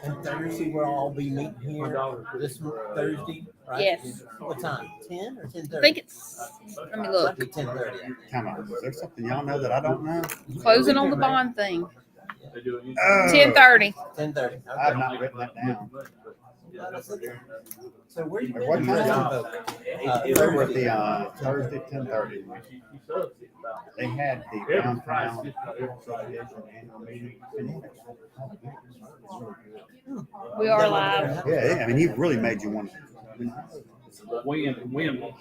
And Thursday we'll all be meeting here this Thursday, right? Yes. What time? 10 or 10:30? I think it's. Let me look. 10:30. Come on, is there something y'all know that I don't know? Closing on the bond thing. Oh, 10:30. 10:30. I've not written that down. So where you What been? time? Thursday. We're at the Thursday 10:30. They had the downtown association annual meeting. We are live. Yeah, I mean, he really made you want to. Wind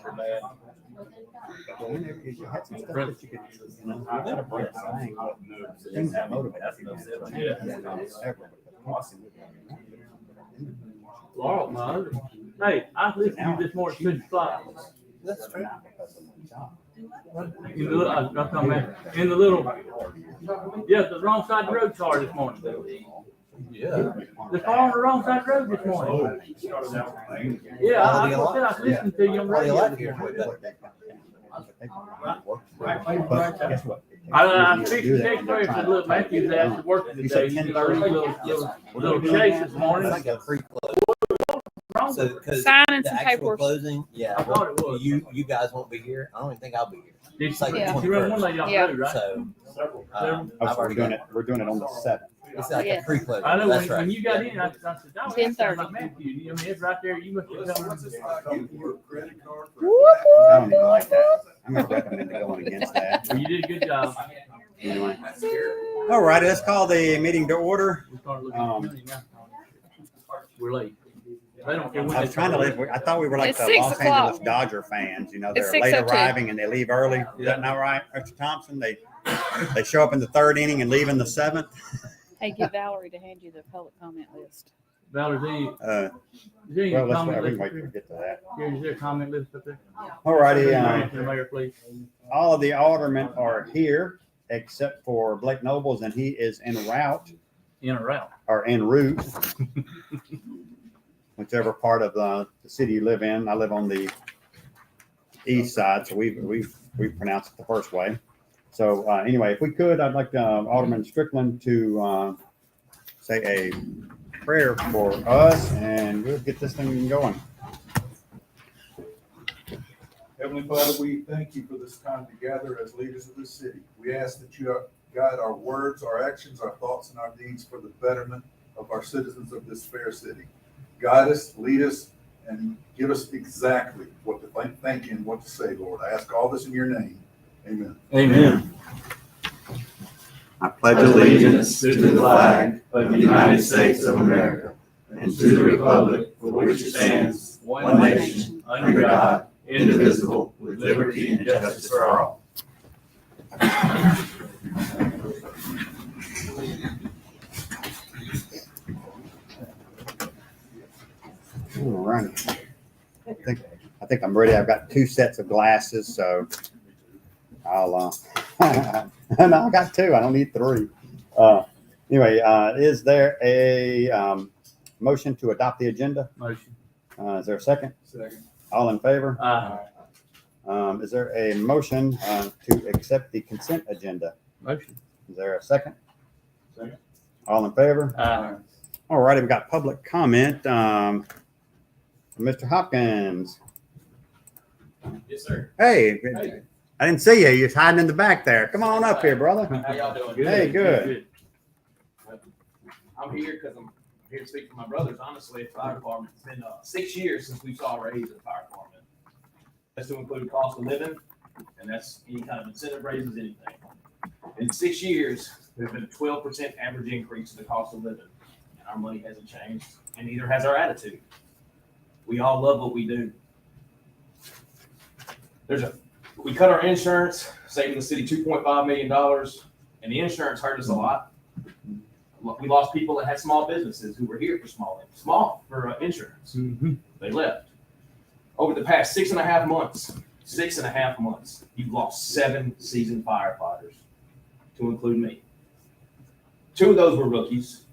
are bad. You had some stuff that you could, you know, you gotta bring things that motivate you. Laurel, man. Hey, I listened to you this morning at 6 o'clock. That's true. In the, I'm talking about in the little, yeah, the wrong side of the road car this morning. Yeah. The car on the wrong side of the road this morning. Yeah, I was listening to you on the Quality of radio. life here way better. But guess what? I fixed the text for you. Said, look, Matthew's asked to work You today. said He 10:30? little chase this morning. I got pre-close. So, because Signing the some actual paperwork. closing, yeah, I thought it was. you guys won't be here. I don't even think I'll be here. Did It's like Yeah. the you remember one 21st. lady off the Yeah. road, right? So, Oh, I've so already we're doing it on the 7th. It's like Yes. a pre-closing. I know That's when right. you got in, I said, oh, 10:30. that's Matthew. I mean, it's right there. You must have come. I don't even like that. I'm gonna recommend going against that. Well, you did a good job. Anyway. All right, let's call the meeting to order. We started looking at the money now. We're late. They don't care when I was trying to leave. I thought we were like It's the 6 Los o'clock. Angeles Dodger fans. You know, It's they're late 6:02. arriving and they leave early. Is that not right, Mr. Thompson? They show up in the 3rd inning and leave in the 7th. Hey, get Valerie to hand you the public comment list. Valerie, Uh, is there any well, let's comment we list can up wait to there? get to that. Yeah, is there a comment list up there? All righty. The mayor, please. All of the aldermen are here except for Blake Nobles, and he is en route In or out? or en route, whichever part of the city you live in. I live on the east side, so we pronounce it the first way. So anyway, if we could, I'd like Alderman Strickland to say a prayer for us, and we'll get this thing going. Heavenly Father, we thank you for this time together as leaders of this city. We ask that you guide our words, our actions, our thoughts, and our deeds for the betterment of our citizens of this fair city. Guide us, lead us, and give us exactly what to think and what to say, Lord. I ask all this in your name. Amen. Amen. I pledge allegiance to the flag of the United States of America and to the republic for which it stands, one nation, under God, indivisible, with liberty and justice for all. All right. I think I'm ready. I've got 2 sets of glasses, so I'll no, I got 2. I don't need 3. Anyway, is there a motion to adopt the agenda? Motion. Is there a second? Second. All in favor? Is there a motion to accept the consent agenda? Motion. Is there a second? Second. All in favor? All righty, we got public comment. Mr. Hopkins. Yes, sir. Hey, Hey. I didn't see you. You're hiding in the back there. Come on up here, brother. How y'all doing? Hey, good. I'm here because I'm here to speak for my brothers. Honestly, at the fire department, it's been 6 years since we saw a raise in the fire department. That's to include cost of living, and that's any kind of incentive raises, anything. In 6 years, there's been a 12% average increase in the cost of living, and our money hasn't changed, and neither has our attitude. We all love what we do. We cut our insurance, saving the city $2.5 million, and the insurance hurt us a lot. We lost people that had small businesses who were here for small insurance. Mm-hmm. They left. Over the past 6.5 months, you've lost 7 seasoned firefighters, to include me. 2 of those were rookies.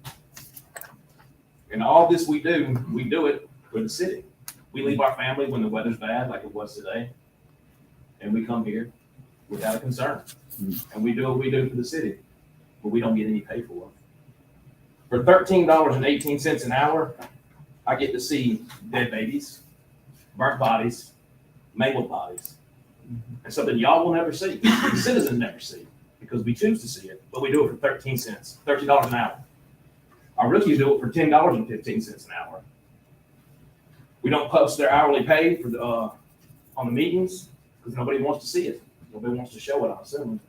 And all this we do it for the city. We leave our family when the weather's bad, like it was today, and we come here without a concern. And we do what we do for the city, but we don't get any pay for it. For $13.18 an hour, I get to see dead babies, burnt bodies, mangled bodies, and something y'all will never see, the citizens never see, because we choose to see it, but we do it for 13 cents, $13 an hour. Our rookies do it for $10.15 an hour. We don't post their hourly pay for the, on the meetings because nobody wants to see it. Nobody wants to show it, I'm assuming.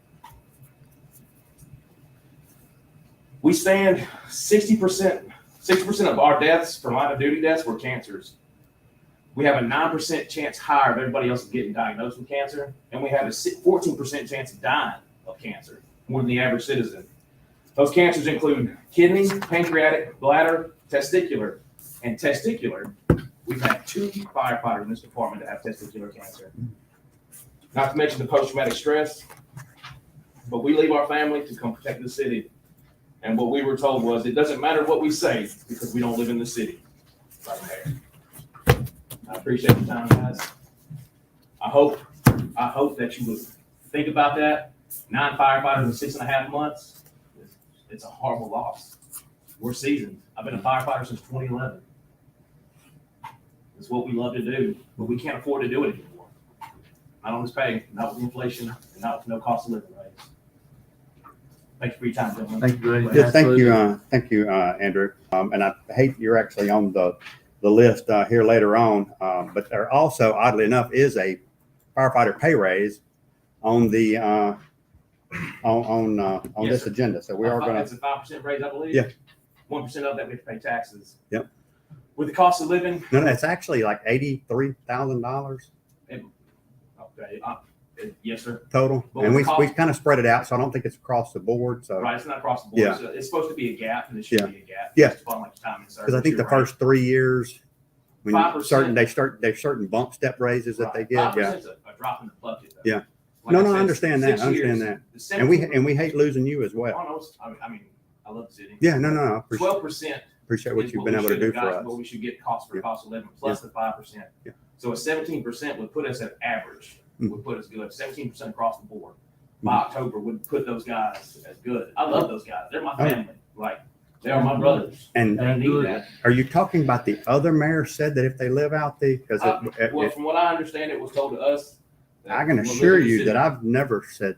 We stand 60% of our deaths from line of duty deaths were cancers. We have a 9% chance higher of everybody else getting diagnosed with cancer, and we have a 14% chance of dying of cancer, more than the average citizen. Those cancers include kidney, pancreatic, bladder, testicular, and testicular. We've had 2 firefighters in this department that have testicular cancer. Not to mention the post-traumatic stress, but we leave our family to come protect the city. And what we were told was, it doesn't matter what we say because we don't live in the city. Right there. I appreciate the time, guys. I hope that you would think about that. 9 firefighters in 6.5 months. It's a horrible loss. We're seasoned. I've been a firefighter since 2011. It's what we love to do, but we can't afford to do it anymore. Not on this pay, not with inflation, and not with no cost of living raise. Thank you for your time, gentlemen. Thank you, Eddie. Yes, thank you, Andrew. And I hate you're actually on the list here later on, but there also, oddly enough, is a firefighter pay raise on the on Yes, this sir. agenda. So we are going It's to. a 5% raise, I believe. Yeah. 1% of that we have to pay taxes. Yep. With the cost of living, No, it's actually like $83,000 okay, yes, sir. total, But and with we cost- kind of spread it out, so I don't think it's across the board. So Right, it's not across the board. Yeah. So it's supposed to be a gap, and it should Yeah. be a gap. Yeah. Based upon like your time in service. because I think the You're right. first 3 years, when 5%. there's certain bump step raises that they Right. get. Yeah. 5% is a drop in the bucket, though. Yeah. Like No, I no, I said, understand that. 6 I understand years, that. the And 17 we hate losing you as well. Oh, no, I mean, I love the city. Yeah, no, I appreciate 12%. what you've been able to do for us. What we should get cost for Yeah. cost of living plus the 5%. Yeah. So a 17% would put us at average, Mm. would put us good, 17% across the board. By October would put those guys as good. I love those guys. They're my Oh. family. Like, they are my brothers. And They need that. are you talking about the other mayor said that if they live out there? Because Well, from what I understand, it was told to us. that I can we're assure living in you the that city. I've never said,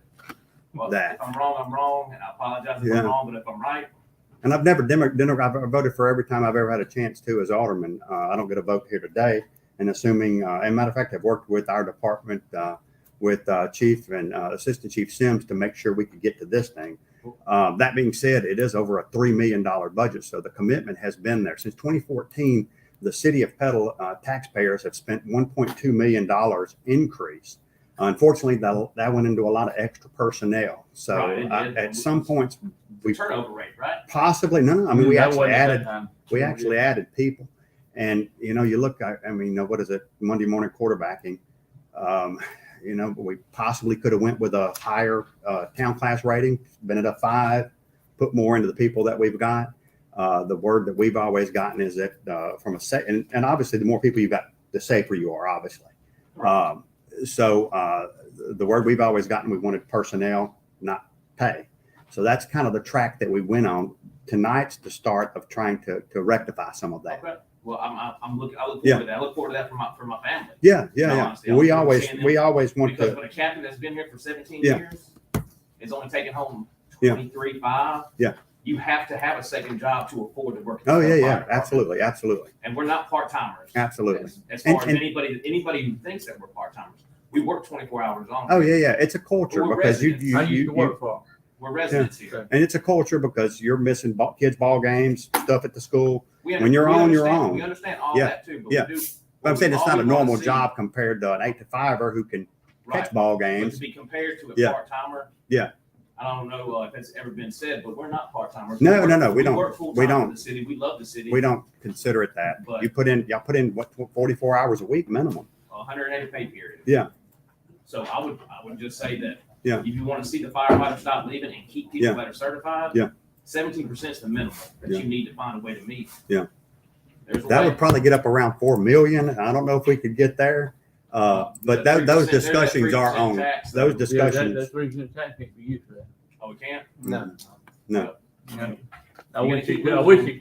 Well, that. If I'm wrong, and I apologize if Yeah. I'm wrong, but if I'm right, and I've never I've voted for every time I've ever had a chance to as alderman. I don't get a vote here today. And assuming, and matter of fact, I've worked with our department, with Chief and Assistant Chief Sims to make sure we could get to this thing. That being said, it is over a $3 million budget. So the commitment has been there. Since 2014, the city of Petal taxpayers have spent $1.2 million increase. Unfortunately, that went into a lot of extra personnel. So Right, it did. at some points, we turnover rate, right? possibly, no, I mean, we That actually wasn't at added, that time. we actually added people. And, you know, you look, I mean, what is it? Monday morning quarterbacking. You know, we possibly could have went with a higher town class rating, been at a 5, put more into the people that we've got. The word that we've always gotten is that from a set, and obviously the more people you've got, the safer you are, obviously. So the word we've always gotten, we wanted personnel, not pay. So that's kind of the track that we went on. Tonight's the start of trying to rectify some of that. Okay. Well, I look forward Yeah. to that. I look forward to that for my family. Yeah. No, honestly, I We was always, saying we always want Because to, when a captain that's been here for 17 Yeah. years is only taking home Yeah. 23.5, Yeah. you have to have a second job to afford to work. in oh, the yeah, fire yeah, department. absolutely. And we're not part timers. Absolutely. As far And- as anybody who thinks that we're part timers, we work 24 hours on. Oh, yeah. It's a culture We're because residents. I used to work for. We're residents here. and it's a culture because you're missing kids' ball games, stuff at the school. We When you're on, you're understand- on. We understand all Yeah. that too, but Yeah. we do. But I'm saying it's not a all we wanna normal see- job compared to an 8 to 5er who can catch Right. ball But games. to be compared to a Yeah. part timer. Yeah. I don't know if it's ever been said, but we're not part timers. No, we don't. Work full We time for don't. the city. We love the city. We don't consider it that. But- Y'all put in what, 44 hours a week minimum. 180 pay period. Yeah. So I would just say that. Yeah. If you want to see the firefighters stop leaving and keep people Yeah. that are certified. Yeah. 17% is the minimum that Yeah. you need to find a way to meet. Yeah. There's a That way. would probably get up around 4 million. I don't know if we could get there. But That those 3%, discussions are 3% on, tax, those though. discussions. That's 3% tax can't be used for that. Oh, we can't? No. No. No. I wish it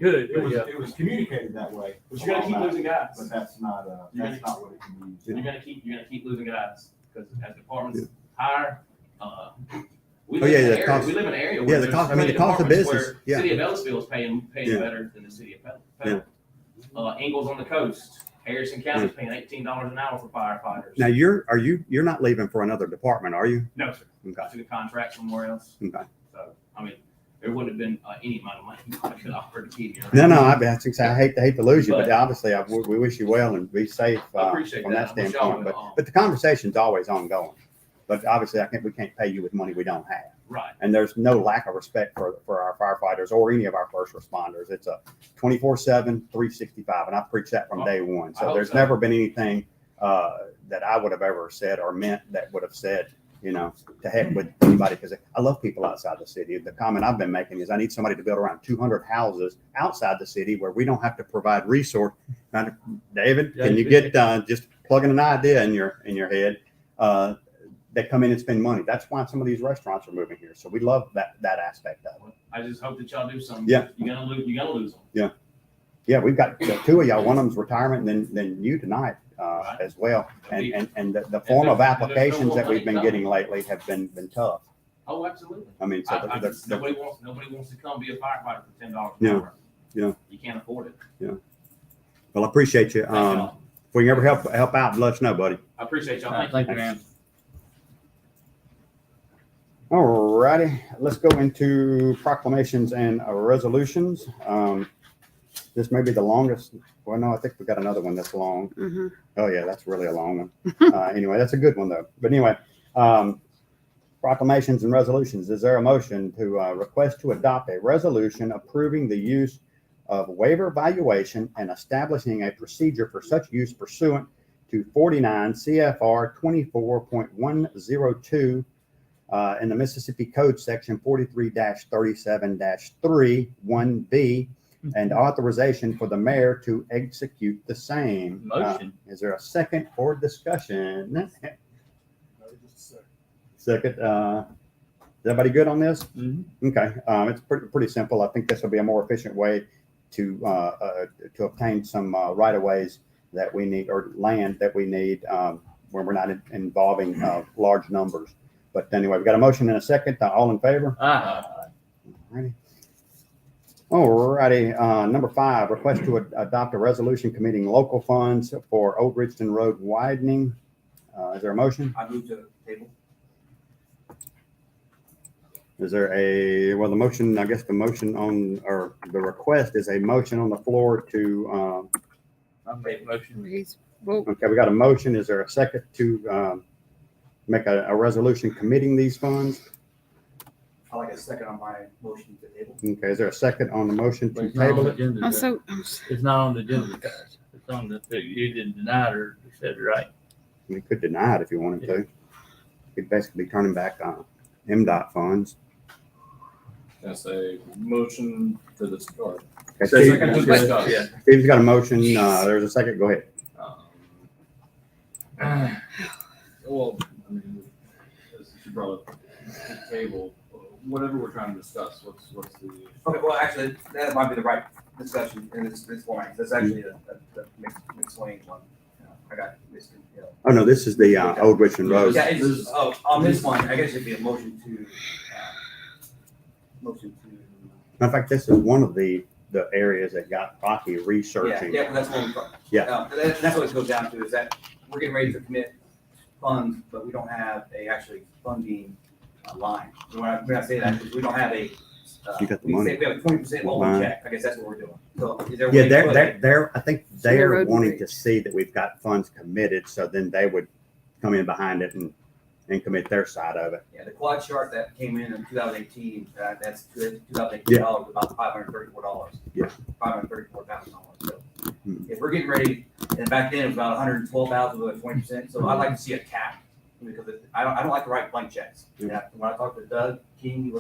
could, It was, yeah. it was communicated that way. But you're gonna keep losing guys. But that's not what it can be used. You're gonna keep losing guys, because as departments hire, we Oh, live yeah, in an the area, cost- we live in an area yeah, where the there's cost- I so mean, many the cost of departments business, where yeah. City of Ellisville is paying Yeah. better than the city of Pelham. Ingles on the coast, Harrison County's paying $18 an hour for firefighters. Now, you're not leaving for another department, are you? No, sir. Okay. I took a contract somewhere else. Okay. So, I mean, there wouldn't have been any amount of money I could offer to keep you. No, I hate to lose you, but But- obviously we wish you well and be safe I appreciate from that. that I wish y'all standpoint. would, But the conversation's always ongoing. But obviously, we can't pay you with money we don't have. Right. And there's no lack of respect for our firefighters or any of our first responders. It's a 24/7, 365, and I preach that from day one. I So hope there's so. never been anything that I would have ever said or meant that would have said, to heck with anybody, because I love people outside the city. The comment I've been making is I need somebody to build around 200 houses outside the city where we don't have to provide resource. Now, David, can you get just plugging an idea in your head? That come in and spend money. That's why some of these restaurants are moving here. So we love that aspect of it. I just hope that y'all do something. Yeah. You're gonna lose them. Yeah, we've got two of y'all. One of them's retirement, and then you tonight as well. And the form of applications that we've been getting lately have been tough. Oh, absolutely. I mean, so Nobody wants to come be a firefighter for $10 an Yeah. hour. Yeah. You can't afford it. well, I appreciate you. Thank y'all. If we can ever help out, let us know, buddy. I appreciate y'all. Thank you. Thank you, man. All righty, let's go into proclamations and resolutions. This may be the longest. Well, no, I think we got another one that's long. Mhm. Oh yeah, that's really a long one. Anyway, that's a good one though. But anyway, proclamations and resolutions. Is there a motion to request to adopt a resolution approving the use of waiver valuation and establishing a procedure for such use pursuant to 49 CFR 24.102 in the Mississippi Code Section 43-37-3 1B, and authorization for the mayor to execute the same. Motion. Is there a second for discussion? Second. Is everybody good on this? Mhm. Okay. It's pretty simple. I think this will be a more efficient way to obtain some right of ways that we need, or land that we need, when we're not involving large numbers. But anyway, we've got a motion and a second. All in favor? Alrighty. Alrighty. Number 5, request to adopt a resolution committing local funds for Old Ridgeton Road widening. Is there a motion? I move to the table. Is there the motion, I guess the motion on, or the request is a motion on the floor to, I make a motion. Well, okay, we got a motion. Is there a second to make a resolution committing these funds? I like a second on my motion to table. Okay, is there a second on the motion But to it's not on table the it? agenda. also, It's not on the agenda, guys. It's on the, you didn't deny it or said it right. We could deny it if you wanted to. We'd basically be turning back MDOT funds. That's a motion to discard. Okay, Second to Steve- discuss. Yeah. Steve's got a motion. There's a second. Go ahead. Well, I mean, as you brought up the table, whatever we're trying to discuss, what's the? Okay, well, actually, that might be the right discussion in this format. That's actually a mixed lane one. I got mixed, Oh, no, this is the Old Richmond Road. Yeah, it's, on this one, I guess it'd be a motion to. In fact, this is one of the areas that got Rocky researching. Yeah, that's what we're. Yeah. That's what it goes down to, is that we're getting ready to commit funds, but we don't have a actually funding line. When I say that, is we don't have a. You got the we money. say we have a 20% loan Line. check. I guess that's what we're doing. So is there? a Yeah, way to put it? they're, I think So the they're road and wanting to bridge. see that we've got funds committed, so then they would come in behind it and commit their side of it. Yeah, the quad chart that came in 2018, that's $2018 Yeah. about $534. Yeah. $534,000. So Mhm. if we're getting ready, and back then it was about 112,000 with a 20%. So I'd like to see a cap because I don't like to write blank checks. Yeah. Yeah. When I talked to Doug King,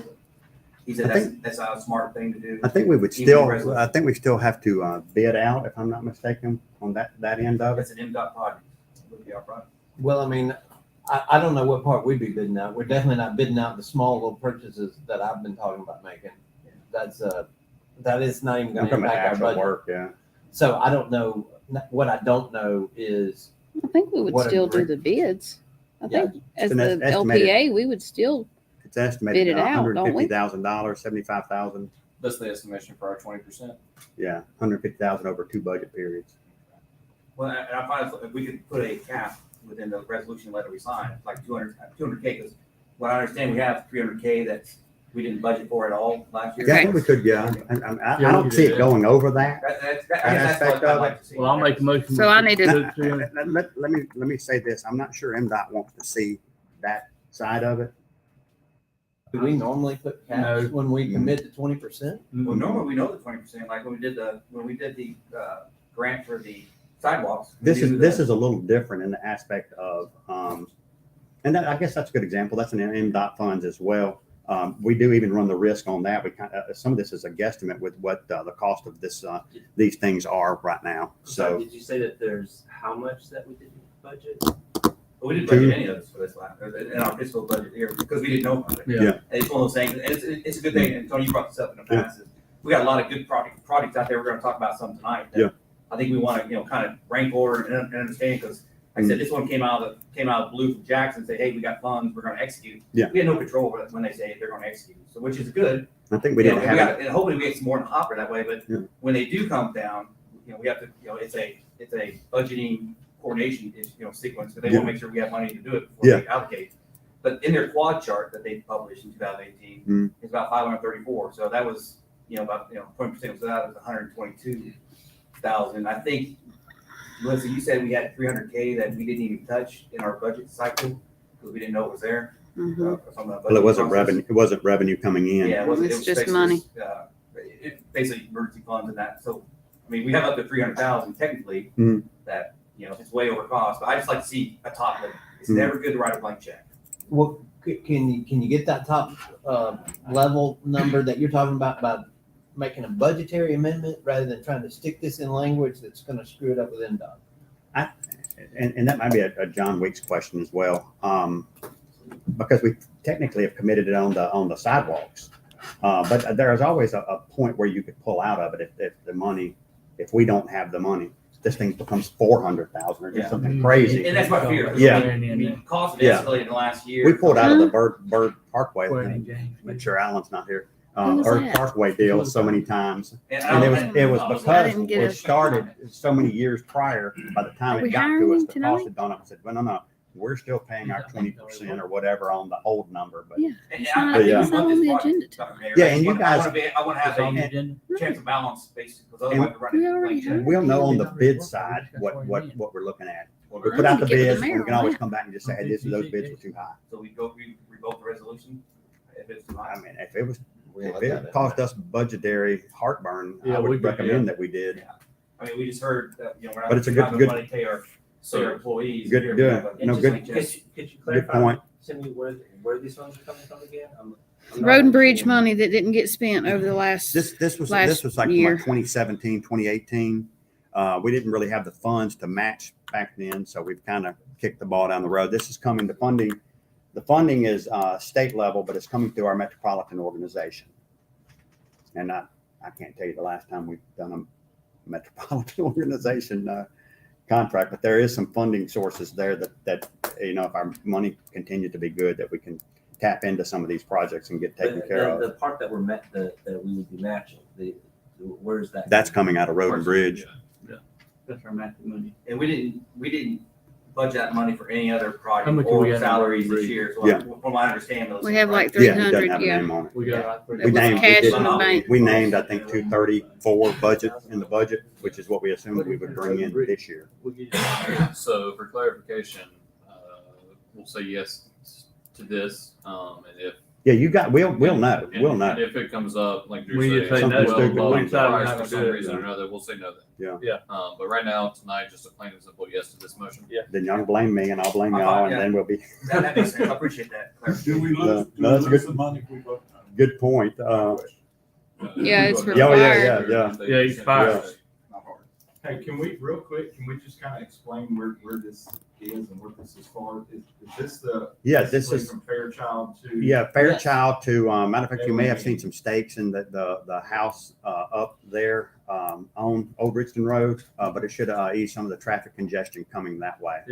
he said I that's not a smart thing to do. I think we would Even still, resolution. I think we still have to bid out, if I'm not mistaken, on that end of it. It's an MDOT project. It would be our project. Well, I mean, I don't know what part we'd be bidding out. We're definitely not bidding out the small little purchases that I've been talking about making. That's that is not even I'm gonna talking about impact our actual budget. work, yeah. So I don't know, what I don't know is, I think we would What a still do great- the bids. I Yeah. think as an the estimated- LPA, we would still, It's estimated Bid it out, don't we? $150,000, 75,000. That's the estimation for our 20%. Yeah, 150,000 over 2 budget periods. Well, and I find if we could put a cap within the resolution letter we signed, like 200K, because what I understand, we have 300K that we didn't budget for at all last year. Yeah, I think we could, yeah. I Yeah, we don't could see do it that. going over that. I guess that's aspect what I'd of like to see. Well, I'll make a motion. So I need to- Let me say this. I'm not sure MDOT wants to see that side of it. do we normally put caps No. when we commit to 20%? Well, normally we know the 20%, like when we did the grant for the sidewalks. we This do is the- a little different in the aspect of, and I guess that's a good example. That's an MDOT funds as well. We do even run the risk on that. We some of this is a guesstimate with what the cost of these things are right now. So Did you say that there's how much that we didn't budget? But we didn't budget any of this for this last, in our fiscal budget here, because we didn't know about it. Yeah. Yeah. And it's one of those things, and it's a good thing, and Tony, you brought this up in the past, is we got a lot of good projects out there, we're gonna talk about some tonight. that Yeah. I think we wanna, kind of rank order and understand, because like I said, this one came out of the blue from Jackson, say, hey, we got funds, we're gonna execute. Yeah. We had no control over it when they say they're gonna execute, so which is good. I think we didn't And have got- it. and hopefully we get some more in the hopper that way, but Yeah. when they do come down, we have to, it's a budgeting coordination, sequence, because they Yeah. want to make sure we have money to do it before they allocate. But in their quad chart that they published in 2018, Mm. it's about 534, so that was, about, 20%, so that was 122,000. I think, Melissa, you said we had 300K that we didn't even touch in our budget cycle, because we didn't know it was there. Mhm. From the Well, it wasn't budget process. revenue. It wasn't revenue coming in. Yeah, it wasn't. It's It was just basically money. Basically emergency funds and that. So, I mean, we have up to 300,000 technically. Mhm. That it's way over cost. But I just like to see a top limit. It's Mhm. never good to write a blank check. Well, can you get that top level number that you're talking about making a budgetary amendment rather than trying to stick this in language that's gonna screw it up with NDOT? And that might be a John Weeks question as well, because we technically have committed it on the sidewalks. But there is always a point where you could pull out of it if we don't have the money. This thing becomes 400,000 or just Yeah. something crazy. And that's my fear. Yeah. I mean, costs have Yeah. escalated in the last year. We pulled out of the Bird Parkway. Wayne James. Make sure Alan's not here. When was Bird that? Parkway deal so many times. And And it was I because didn't get it it. started so many years prior, by the time Are it we got hiring to us, him the tonight? cost had gone up and said, well, no, we're still paying our 20% or whatever on the old number, but Yeah. And It's I not- think we it's want not this on the project, agenda. Dr. Mayor. Yeah, I and you wanna- guys- I want to It's on the have agenda. a chance of balance, basically, because And otherwise we're running. we a already blank check. have- we'll know on the That's bid what side we what we're looking at. Well, We we're- put out the Give it to bids, Mayor and we can on always that. come back and just say, hey, those bids were too high. So we revoke the resolution if it's too high. I mean, if We'll let it that caused in. us budgetary heartburn, Yeah, I we would could, recommend that we did. I mean, we just heard that, we're not, But it's a we're not good- gonna money to pay our employees. Good- Here, good. we have a- No, just good- like Could just- you Good clarify point. to me where these funds are coming from again? I'm not Road and bridge understanding. money that didn't get spent over the last. This was last like year. 2017, 2018. We didn't really have the funds to match back then, so we've kind of kicked the ball down the road. This is coming to funding. The funding is state level, but it's coming through our metropolitan organization. And I can't tell you the last time we've done a metropolitan organization contract, but there is some funding sources there that if our money continued to be good, that we can tap into some of these projects and get taken But care of. The part that that we would be matching, where's that? That's coming out of Road and Bridge. That's our matching money. And we didn't budget that money for any other How project much do we or have in salaries Road this and year, Yeah. from what I understand. Those We have like right? Yeah, it doesn't 300, have a yeah. name on it. We got. It We was named, cash we in the bank. did, we named, I think, 234 budget in the budget, which is what we assumed we would bring in this year. So for clarification, we'll say yes to this, and if. Yeah, we'll know, and- we'll know. And if it comes up, like Drew We said, just say no, well stupid above we the decide price not for to some do it, reason yeah. or another, we'll say no then. Yeah. But right now, tonight, just a plain and simple yes to this motion. Then y'all blame me and I'll blame I'm y'all fine, and yeah. then we'll be, That makes sense. I appreciate that. Do we No, lose, no, that's a good- the money if we vote no? good point. Yeah, it's Yeah, required. yeah. Yeah, it's expired. Not hard. Hey, can we, real quick, can we just kind of explain where this is and what this is for? Is this the? Yeah, this basically is- From Fairchild to? Yeah, Fairchild to, matter of fact, you may have seen some stakes in the house, up there, on Old Bridgeton Road, but it should, ease some of the traffic congestion coming that way.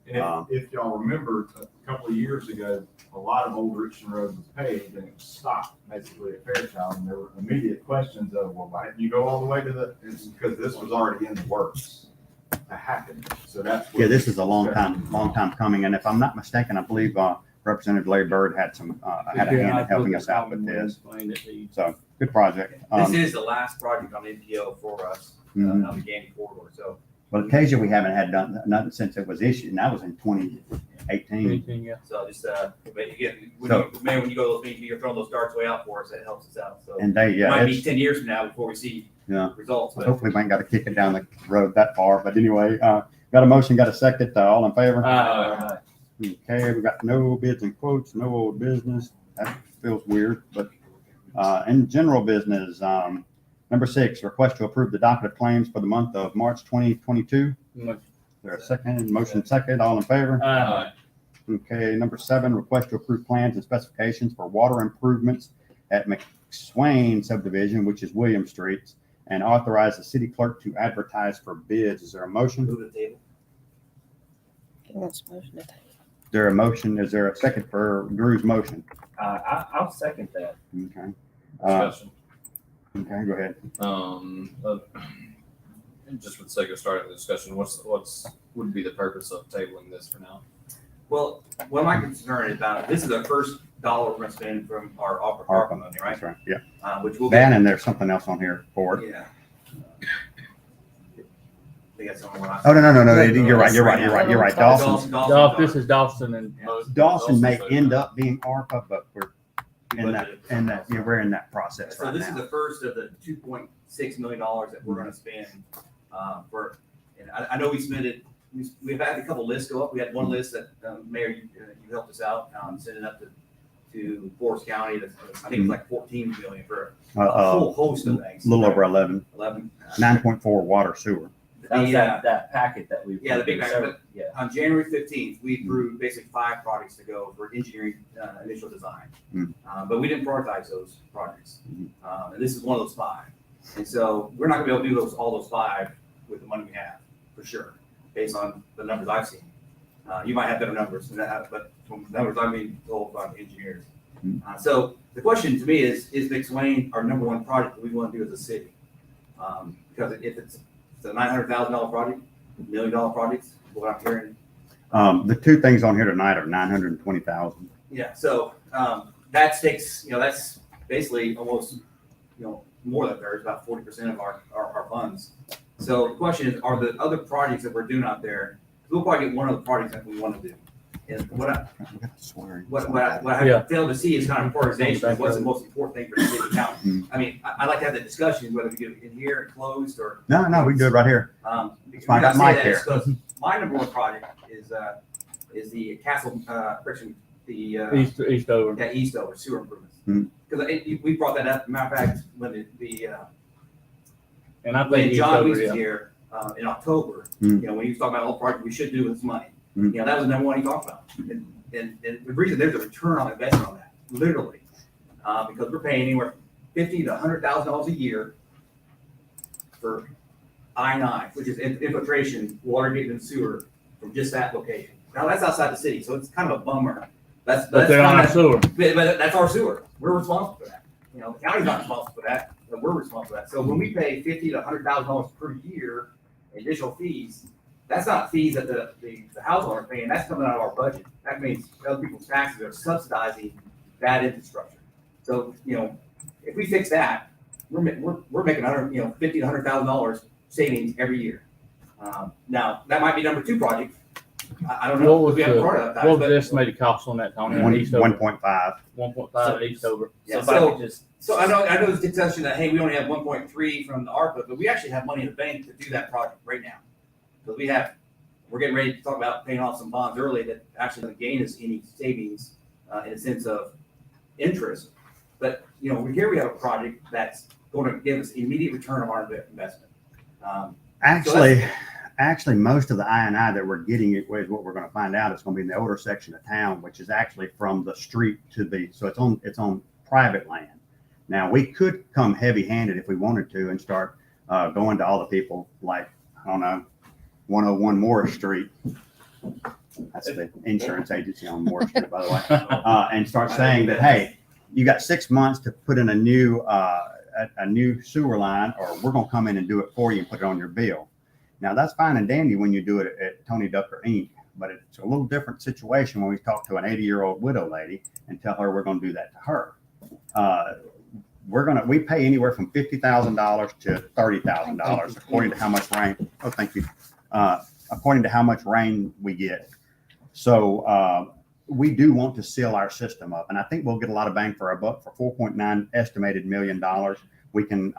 And if y'all remember, a couple of years ago, a lot of Old Richmond Road was paved and it was stopped basically at Fairchild. And there were immediate questions of, well, why didn't you go all the way to the, it's because this was already in the works to happen. So that's. Yeah, this is a long time coming, and if I'm not mistaken, I believe, Representative Larry Bird had had a hand in helping us out with this. So, good project. This is the last project on NPO for us, Mhm. on the Gandy corridor, so. Well, Acacia, we haven't had done nothing since it was issued, and that was in 2018. So just, but again, So- when you go to those meetings, you're throwing those darts way out for us, that helps us out, so. And they, It yeah, might be it's, 10 years from now before we see Yeah. results, but. hopefully we ain't got to kick it down the road that far, but anyway, got a motion, got a second, all in favor? Okay, we got no bids and quotes, no old business. That feels weird, but, in general business, number 6, request to approve the docket of claims for the month of March 2022. Is there a second? Motion second, all in favor? Okay, number 7, request to approve plans and specifications for water improvements at McSwain subdivision, which is William Street, and authorize the city clerk to advertise for bids. Is there a motion? Is Move the table. He wants motion to table. there a motion? Is there a second for Drew's motion? I'll second that. Okay. Uh, Discussion. okay, go ahead. Just for the sake of starting the discussion, would be the purpose of tabling this for now? Well, what my concern is about, this is the first dollar we're gonna spend from our ARPA money, right? That's right, yeah. Which will That get. and there's something else on here for it. Yeah. They got someone. Oh, no, you're right. Dawson. This is Dawson and. Dawson may end up being ARPA, but we're in that, yeah, we're in that process So right this is now. the first of the $2.6 million that we're gonna spend, for, and I know we submitted, we've had a couple lists go up. We had one list that, Mayor, you helped us out, sending up to Forest County. I think it was like 14 million for a whole host of things. A little over 11, 11. 9.4 water sewer. That was The, that packet that we. yeah, the big packet, but- Yeah. On January 15th, we approved basically 5 projects to go for engineering, initial design. Mm. But we didn't prioritize those projects. Mhm. And this is one of those 5. And so we're not gonna be able to do all those 5 with the money we have, for sure, based on the numbers I've seen. You might have better numbers than that, but from the numbers I'm being told by engineers. Mm. So the question to me is McSwain our number 1 project that we want to do as a city? Because if it's a $900,000 project, $1 million projects, what I'm hearing. The two things on here tonight are 920,000. Yeah, so that takes, that's basically almost, more than thirds, about 40% of our funds. So the question is, are the other projects that we're doing out there, we'll probably get one of the projects that we want to do. And what I Yeah. have failed to see is kind of prioritization of what's the most important thing for the city now. I mean, I like to have that discussion, whether we do it in here, closed, or. No, we can do it right here. Because why I got when say Mike that, here. it's 'cause my number 1 project is the Castle, friction, the, Eastover. yeah, Eastover sewer improvements. Mhm. Because we brought that up, matter of fact, when And I when think John Weeks Eastover, was yeah. here, in October, Mhm. when he was talking about all the projects we should do with this money. Mhm. That was the number 1 he talked about. And the reason there's a return on investment on that, literally, because we're paying anywhere from $50,000 to $100,000 a year for I-9, which is infiltration, water getting in sewer from just that location. Now, that's outside the city, so it's kind of a bummer. But they're on our sewer. But that's our sewer. We're responsible for that. The county's not responsible for that, but we're responsible for that. So when we pay $50,000 to $100,000 per year in additional fees, that's not fees that the household are paying. That's coming out of our budget. That means other people's taxes are subsidizing that infrastructure. So, if we fix that, we're making $50,000 to $100,000 savings every year. Now, that might be number 2 project. I don't know. What was We haven't the, prioritized, what was but- the estimated cost on that, Tony? on Eastover? 1.5. 1.5 Eastover. Yeah, So if I could just. So I know there's a discussion that, hey, we only have 1.3 from the ARPA, but we actually have money in the bank to do that project right now. Because we're getting ready to talk about paying off some bonds early that actually doesn't gain us any savings in a sense of interest. But, here we have a project that's going to give us immediate return on our investment. Actually, most of the I&I that we're getting is what we're gonna find out. It's gonna be in the older section of town, which is actually from the street to the, so it's on private land. Now, we could come heavy-handed if we wanted to and start going to all the people like, I don't know, 101 Morris Street. That's the insurance agency on Morris Street, by the way. And start saying that, hey, you got 6 months to put in a new sewer line, or we're gonna come in and do it for you and put it on your bill. Now, that's fine and dandy when you do it at Tony Ducker Inc., but it's a little different situation when we talk to an 80-year-old widow lady and tell her we're gonna do that to her. We pay anywhere from $50,000 to $30,000 according to how much rain. Oh, thank you. According to how much rain we get. So we do want to seal our system up, and I think we'll get a lot of bang for our buck for $4.9 estimated million. We can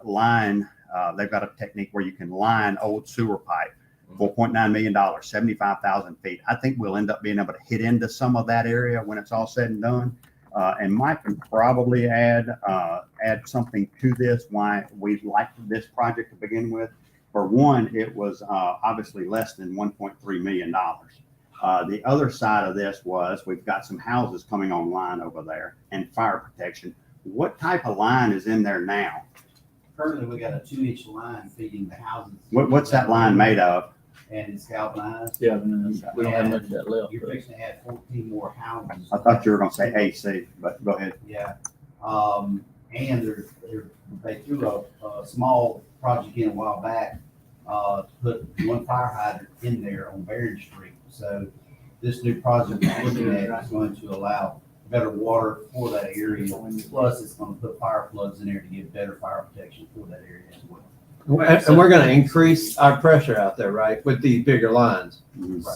line. They've got a technique where you can line old sewer pipe. $4.9 million, 75,000 feet. I think we'll end up being able to hit into some of that area when it's all said and done. And Mike can probably add something to this, why we liked this project to begin with. For one, it was obviously less than $1.3 million. The other side of this was we've got some houses coming online over there and fire protection. What type of line is in there now? Currently, we got a 2-inch line feeding the houses. What's that line made of? And it's galvanized. Yeah, we don't have much of that left. You're fixing to add 14 more houses. I thought you were going to say AC, but go ahead. Yeah. And they threw a small project in a while back, to put one fire hydrant in there on Barron Street. So this new project we're looking at is going to allow better water for that area. Plus, it's going to put fire plugs in there to give better fire protection for that area as well. And we're gonna increase our pressure out there, right, with these bigger lines.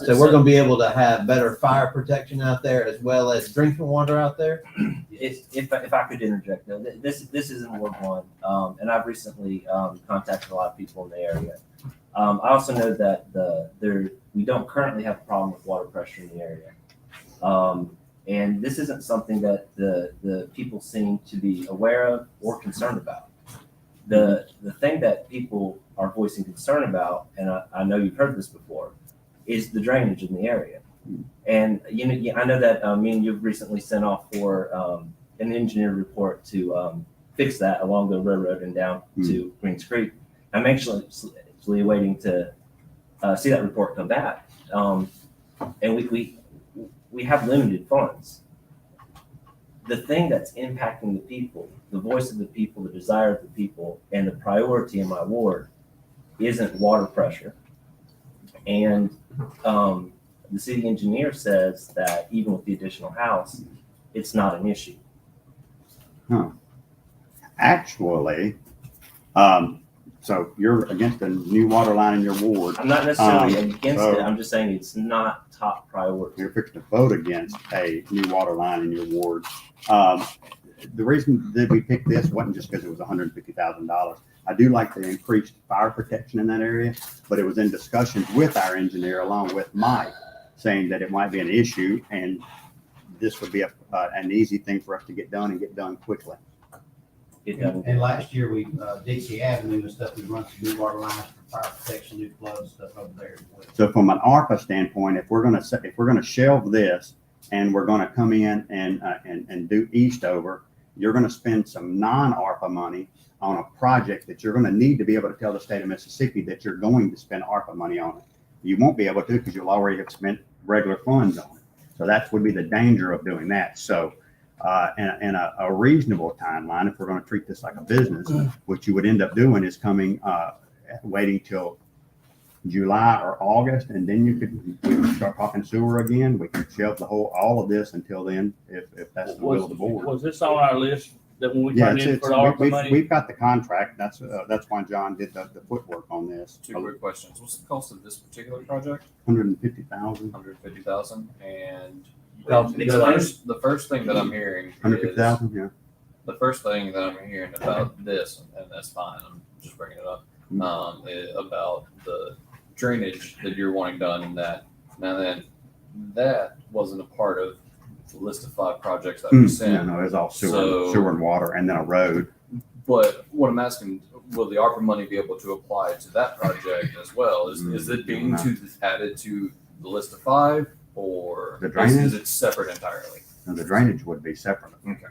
So we're gonna be able to have better fire protection out there as well as drinking water out there. If I could interject, though, this is in Ward 1, and I've recently contacted a lot of people in the area. I also know that we don't currently have a problem with water pressure in the area. And this isn't something that the people seem to be aware of or concerned about. The thing that people are voicing concern about, and I know you've heard this before, is the drainage in the area. And I know that me and you've recently sent off for an engineer report to fix that along the railroad and down to Greens Creek. I'm actually waiting to see that report come back. And we have limited funds. The thing that's impacting the people, the voice of the people, the desire of the people, and the priority in my ward isn't water pressure. And the city engineer says that even with the additional house, it's not an issue. Actually, so you're against a new water line in your ward. I'm not necessarily against it. I'm just saying it's not top priority. You're fixing to vote against a new water line in your ward. The reason that we picked this wasn't just because it was $150,000. I do like the increased fire protection in that area, but it was in discussions with our engineer along with Mike, saying that it might be an issue and this would be an easy thing for us to get done and get done quickly. And last year, we, Dixie Avenue and stuff, we run some new water lines for fire protection, new plugs, stuff over there as well. So from an ARPA standpoint, if we're gonna shelve this and we're gonna come in and do Eastover, you're gonna spend some non-ARPA money on a project that you're gonna need to be able to tell the state of Mississippi that you're going to spend ARPA money on it. You won't be able to because you'll already have spent regular funds on it. So that would be the danger of doing that. So in a reasonable timeline, if we're going to treat this like a business, what you would end up doing is waiting till July or August, and then we could start talking sewer again. We can shelve all of this until then, if that's the will of the board. Was this on our list that when we Yeah, turned in for the ARPA money? we've got the contract. That's why John did the footwork on this. Two quick questions. What's the cost of this particular project? $150,000. $150,000. And Explain. the first thing that I'm hearing is $150,000. Yeah. the first thing that I'm hearing about this, and that's fine. I'm just bringing it up about the drainage that you're wanting done in that. Now then, that wasn't a part of the list of 5 projects that we sent. Yeah, no, it's all sewer and water, and then a road. But what I'm asking, will the ARPA money be able to apply to that project as well? Is it being added to the list of 5, or The drainage? is it separate entirely? And the drainage would be separate. Okay.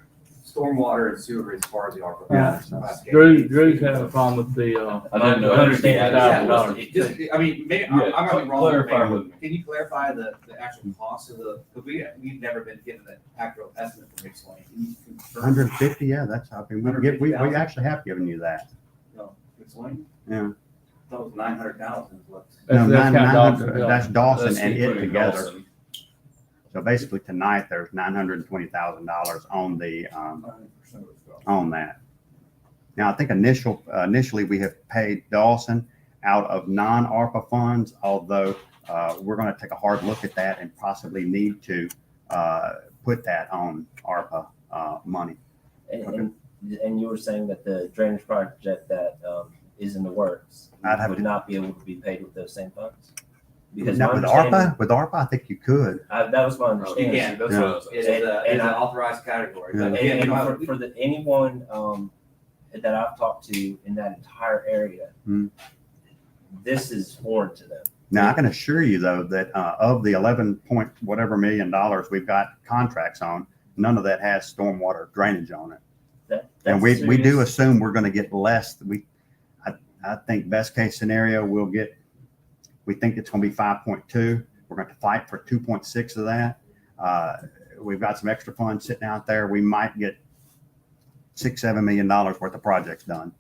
Stormwater and sewer is part of the ARPA. Yeah. Drew's having a problem with the, I didn't know. $150,000. It just, I mean, maybe, Yeah, I'm gonna be wrong. clarify maybe. with me. Can you clarify the actual cost of the, because we've never been given an accurate estimate for Mixed Lane. Can you confirm? 150, yeah, that's, I mean, we actually have given you that. No, Mixed Lane? Yeah. That was 900,000 is what. No, That's 900, that's Dawson That's and it including together. Dawson. So basically tonight, there's $920,000 on the, 90% of it's gone. on that. Now, I think initially we have paid Dawson out of non-ARPA funds, although we're going to take a hard look at that and possibly need to put that on ARPA money. And you were saying that the drainage project that is in the works I'd have would to- not be able to be paid with those same funds? Because Now, my with understanding- ARPA, I think you could. That was my understanding. Yeah. That's what I was It's saying. a, it's an authorized category. But And, again, and you know, for the, anyone that I've talked to in that entire area, Hmm. this is foreign to them. Now, I can assure you though, that of the 11 point whatever $1 million we've got contracts on, none of that has stormwater drainage on it. And That's we do serious. assume we're going to get less. I think best case scenario, we think it's going to be 5.2. We're going to fight for 2.6 of that. We've got some extra funds sitting out there. We might get $6-7 million worth of projects done.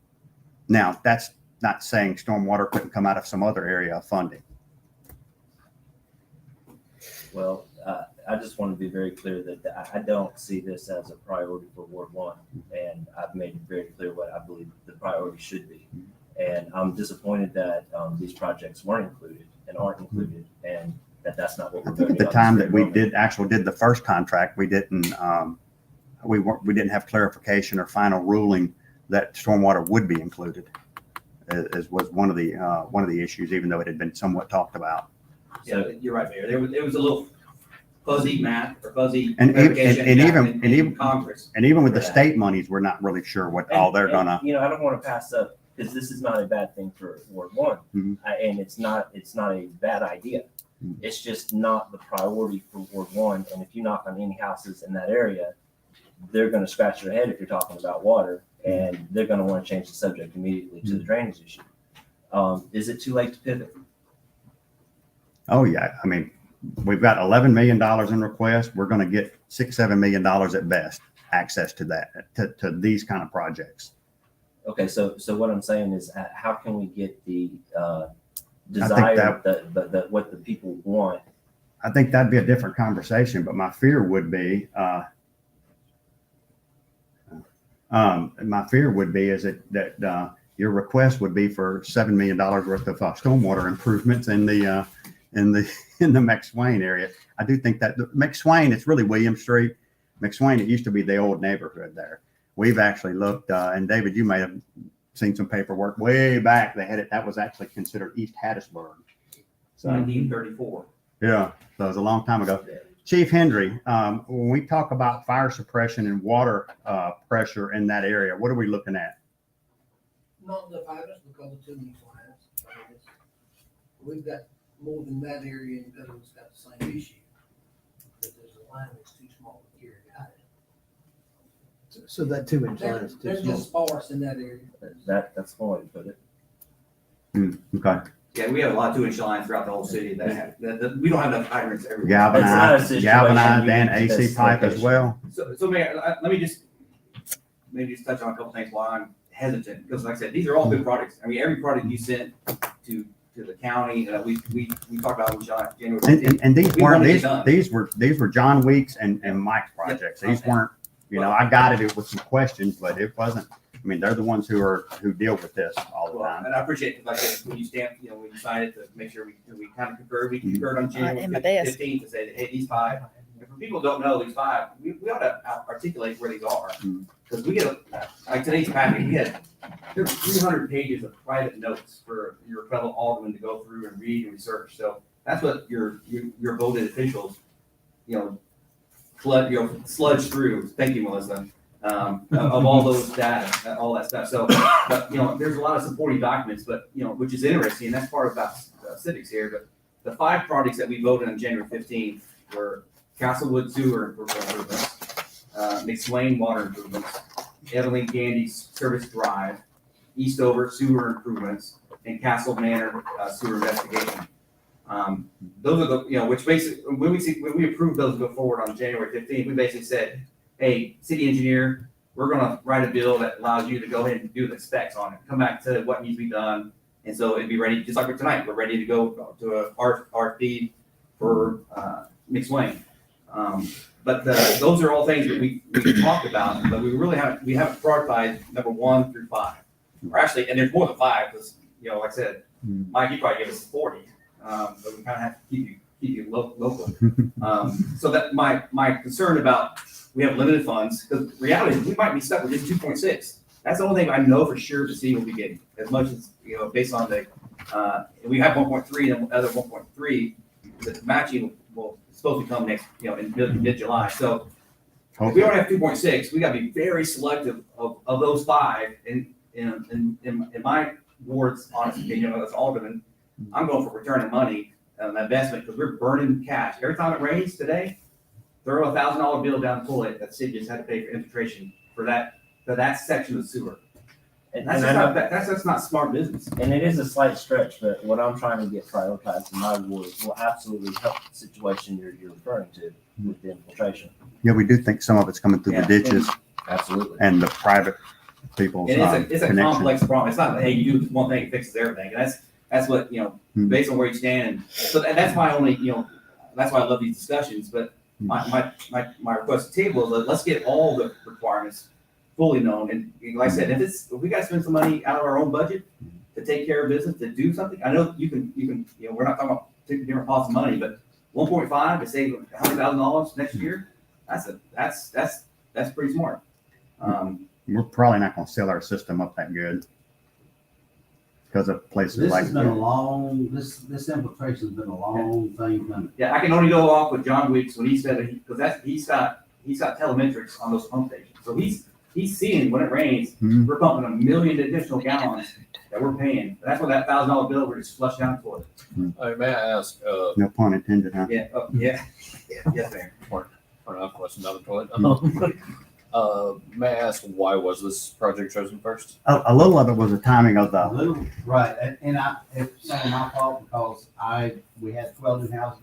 Now, that's not saying stormwater couldn't come out of some other area of funding. Well, I just want to be very clear that I don't see this as a priority for Ward 1. And I've made it very clear what I believe the priority should be. And I'm disappointed that these projects weren't included and aren't included, and that's not what I we're think doing. at the time that we did the first contract, we didn't have clarification or final ruling that stormwater would be included. As was one of the issues, even though it had been somewhat talked about. yeah, you're right, Mayor. There was a little fuzzy math or fuzzy And clarification even in Congress. And even with the for that. state monies, we're not really sure what all they're gonna. You know, I don't want to pass up, because this is not a bad thing for Ward 1. Mhm. And it's not a bad idea. Mhm. It's just not the priority for Ward 1. And if you knock on any houses in that area, they're going to scratch their head if you're talking about water, and they're going to want to change the subject immediately to the drainage issue. Is it too late to pivot? Oh, yeah. I mean, we've got $11 million in requests. We're going to get $6-7 million at best access to that, to these kind of projects. Okay, so what I'm saying is, how can we get the think desire, what the people want? I think that'd be a different conversation, but my fear would be, is that your request would be for $7 million worth of stormwater improvements in the McSwain area. I do think that McSwain, it's really William Street. McSwain, it used to be the old neighborhood there. We've actually looked, and David, you may have seen some paperwork way back. They had it, that was actually considered East Hattiesburg. So, 1934. yeah, so it was a long time ago. Chief Hendry, when we talk about fire suppression and water pressure in that area, what are we looking at? Not enough items because of too many lines. We've got more than that area because it's got the same issue. But there's a line that's too small to carry it out. So that 2-inch line is too They're just small. sparse in that area. That's one way to put it. Okay. Yeah, we have a lot of 2-inch lines throughout the whole city that have, we don't have enough hydrants everywhere. Galvanized situation and unique to AC this pipe as location. well. So Mayor, let me just touch on a couple things while I'm hesitant, because like I said, these are all good projects. I mean, every product you sent to the county, we talked about in January. 15th. And these We weren't, wanted it done. these were John Weeks and Mike's projects. These weren't, I guided it with some questions, but it wasn't, I mean, they're the ones who deal with this all the Well, time. and I appreciate it, like, I said, when you stamp, when you sign it, to make sure we kind of concurred, we concurred on January in my desk. 15th to say that, hey, these 5, and for people who don't know these 5, we ought to articulate where these are. Because we get, like today's packet, there's 300 pages of private notes for your fellow aldermen to go through and read and research. So that's what your voted officials, sludge through. Thank you, Melissa. of all those data, all that stuff. So, but, there's a lot of supporting documents, but, which is interesting, and that's part about civics here, but the 5 projects that we voted on January 15th were Castlewood sewer improvements, McSwain water improvements, Evelyn Gandy service drive, Eastover sewer improvements, and Castle Manor sewer investigation. Those are the, which basically, when we approved those to go forward on January 15th, we basically said, hey, city engineer, we're gonna write a bill that allows you to go ahead and do the specs on it, come back to what needs to be done. And so it'd be ready, just like for tonight, we're ready to go to a RFP for McSwain. But those are all things that we talked about, but we haven't prioritized number 1 through 5. Or actually, and there's more than 5, because, like I said, Mike, you probably give us 40, but we kind of have to keep you local. So that my concern about, we have limited funds, because reality is we might be stuck with just 2.6. That's the only thing I know for sure the city will be getting, as much as, based on the, we have 1.3 and the other 1.3, the matching will supposed to come next, in mid-July. So if we don't have 2.6, we gotta be very selective of those 5. In my ward's honest opinion, as alderman, I'm going for return of money on investment, because we're burning cash. Every time it rains today, throw a $1,000 bill down the toilet that the city just had to pay for infiltration for that section of sewer. And That's not smart business. And it is a slight stretch, but what I'm trying to get prioritized in my ward will absolutely help the situation you're referring to with the infiltration. Yeah, we do think some of it's coming through the ditches Absolutely. and the private people's And it's a connection. complex problem. It's not, hey, you do one thing, it fixes everything. And that's what, based on where you stand. And so that's my only, that's why I love these discussions. But my request to table is let's get all the requirements fully known. And like I said, if we got to spend some money out of our own budget to take care of business, to do something, I know you can, we're not talking about taking different pots of money, but 1.5 to save $100,000 next year, that's pretty smart. We're probably not going to sell our system up that good because of places This like has been a long, this infiltration's been a long thing coming. Yeah, I can only go off with John Weeks when he said, because he's got telemetrics on those pump stations. So he's seeing when it rains, we're pumping 1 million additional gallons that we're paying. That's what that $1,000 bill we're just flushing down the toilet. May I ask, no pun intended, huh? Yeah, yes, ma'am. or not question down the toilet. May I ask, why was this project chosen first? A little of it was the timing of the, Right, and it's some of my fault because we had 12 new houses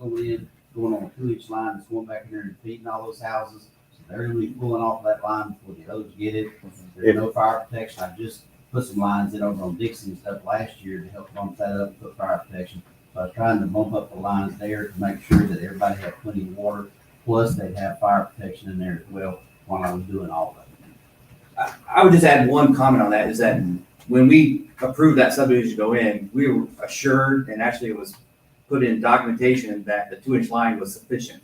going on a 2-inch line that's going back in there and feeding all those houses. So they're gonna be pulling off that line before the others get it. There's no fire protection. I just put some lines in over on Dixon and stuff last year to help bump that up, put fire protection. So I was trying to bump up the lines there to make sure that everybody had plenty of water. Plus they'd have fire protection in there as well while I was doing all of it. I would just add one comment on that, is that when we approved that subdivision to go in, we were assured, and actually it was put in documentation, that the 2-inch line was sufficient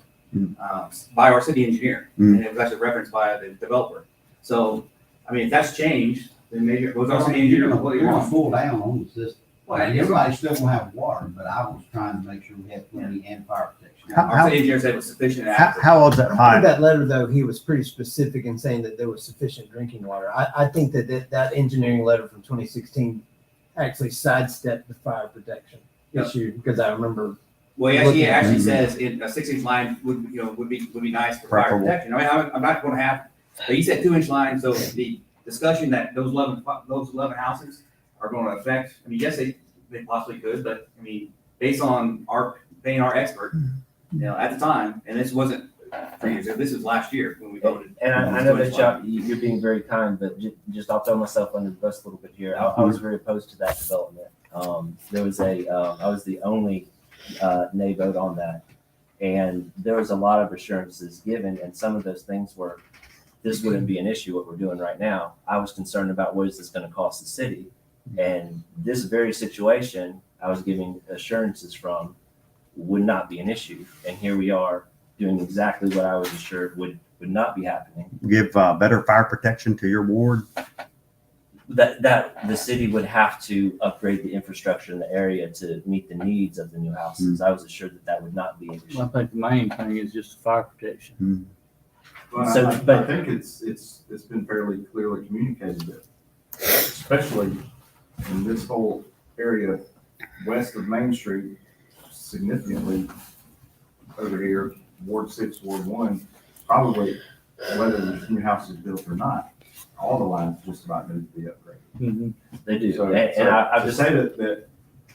by our city engineer. And it was actually referenced by the developer. So, I mean, if that's changed, then maybe it was our city engineer. You're gonna pull down on the system. Well, Everybody's still gonna have water, but I was trying to make sure we had plenty and fire protection. Our city engineer said it was sufficient. and how adequate. old's that In pipe? that letter, though, he was pretty specific in saying that there was sufficient drinking water. I think that engineering letter from 2016 actually sidestepped the fire protection issue, because I remember. Well, he actually says a 6-inch line would be nice for fire Preferable. protection. I mean, I'm not going to have, but he said 2-inch line. So the discussion that those 11 houses are going to affect. I mean, yes, they possibly could, but I mean, based on paying our expert, at the time, and this wasn't 3 years ago. This was last year when we voted. And I know that you're being very kind, but just I'll throw myself under the bus a little bit here. I was very opposed to that development. There was I was the only nay vote on that, and there was a lot of assurances given, and some of those things were, this wouldn't be an issue what we're doing right now. I was concerned about what is this going to cost the city, and this very situation I was giving assurances from would not be an issue, and here we are doing exactly what I was assured would not be happening. Give better fire protection to your ward. That the city would have to upgrade the infrastructure in the area to meet the needs of the new houses. I was assured that would not be an issue. I think the main thing is just fire protection. Well, So, I but- think it's been fairly clearly communicated that, especially in this whole area west of Main Street, significantly over here, Ward 6, Ward 1, probably whether the new house is built or not, all the lines just about need to be upgraded. They do. So, And I to just, say that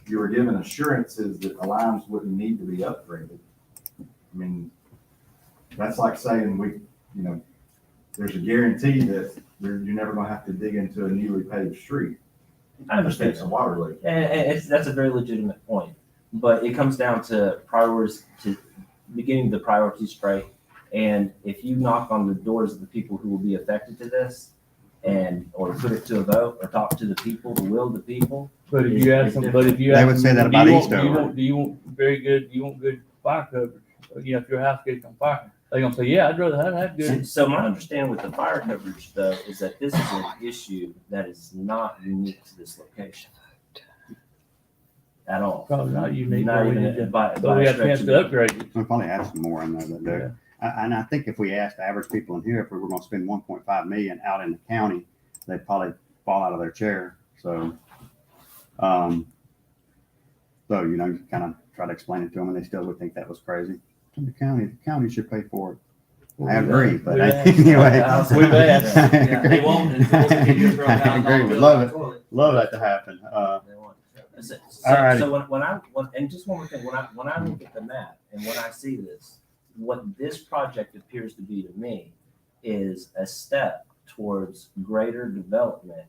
you were given assurances that the lines wouldn't need to be upgraded, I mean, that's like saying there's a guarantee that you're never gonna have to dig into a newly paved street. I understand. It's a water leak. and that's a very legitimate point. But it comes down to beginning the priorities straight. And if you knock on the doors of the people who will be affected to this or put it to a vote or talk to the people, the will of the people. But if you ask them, but if you They ask would them, say that do about you want- Eastover. Do you want good fire coverage? If your house gets on fire, they're gonna say, yeah, I'd rather have that good. So my understanding with the fire coverage though, is that this is an issue that is not unique to this location. At all. Probably not unique. Not but we even need to- by But we a have a stretch chance of to the- upgrade it. We'll probably have some more in there that do. And I think if we asked the average people in here if we were gonna spend 1.5 million out in the county, they'd probably fall out of their chair. So, you kind of try to explain it to them and they still would think that was crazy. The county should pay for it. I agree, but We've asked. anyway. We've asked. I Yeah, they won't, and it's supposed to be $12,000 I agree, would bill love on it. the toilet. Love that to happen. They want- Alrighty. So and just one more thing, when I look at the map and when I see this, what this project appears to be to me is a step towards greater development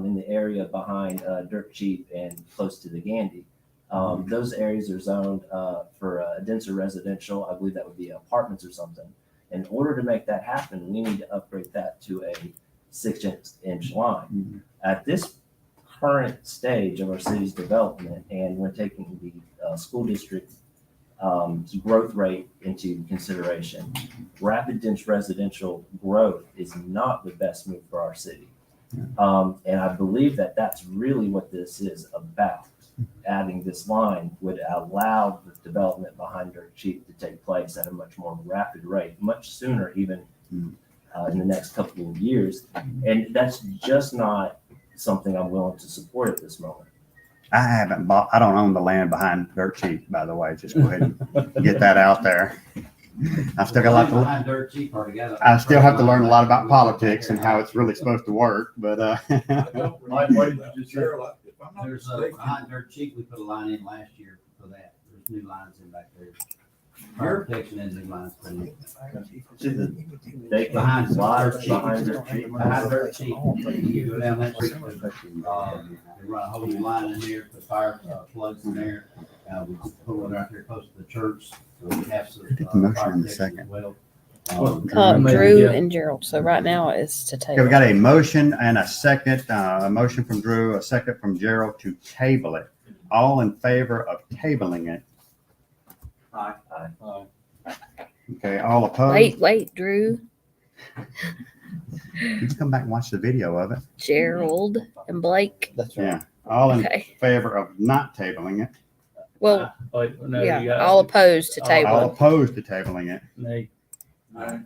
in the area behind Dirt Cheap and close to the Gandy. Those areas are zoned for denser residential. I believe that would be apartments or something. In order to make that happen, we need to upgrade that to a 6-inch line. At this current stage of our city's development, and when taking the school district growth rate into consideration, rapid dense residential growth is not the best move for our city. And I believe that that's really what this is about. Adding this line would allow the development behind Dirt Cheap to take place at a much more rapid rate, much sooner even in the next couple of years. And that's just not something I'm willing to support at this moment. I don't own the land behind Dirt Cheap, by the way. Just go ahead and get that out there. I still got a lot Behind Dirt Cheap are together. I still have to learn a lot about politics and how it's really supposed to work, but, Mike, what did you just say? If I'm not There's mistaken, behind Dirt Cheap, we put a line in last year for that. There's new lines in back there. Fire protection and new lines put in. They Behind can Dirt Cheap. behind Dirt Cheap. Behind Dirt Cheap. You go down that street, they run a whole new line in there, put fire plugs in there. We put one right there close to the church, so we have some. Get the motion fire in a protection second. as well. Drew Yeah. and Gerald. So right now it's to okay, we table. got a motion and a second, a motion from Drew, a second from Gerald to table it. All in favor of tabling it? Aye. Okay, all opposed? Wait, Drew, You can come back and watch the video of it. Gerald, and Blake. That's right. Yeah, all in Okay. favor of not tabling it? Well, Wait, no, you yeah, got- all opposed to All table. All opposed to tabling it? Nay. Okay.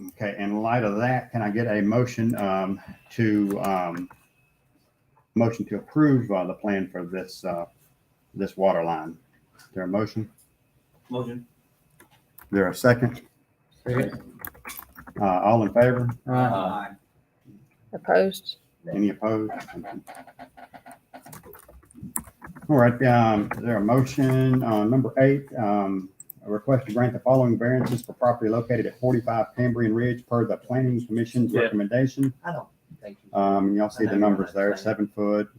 Okay, in light of that, can I get a motion motion to approve the plan for this this water line? Is there a motion? Motion. Is there a second? All in favor? Aye. Opposed? Any opposed? All right, is there a motion on number 8? A request to grant the following variances for property located at 45 Cambrian Ridge per the Planning Commission's Yeah. recommendation. I don't think you. Y'all see the numbers there, 7 foot,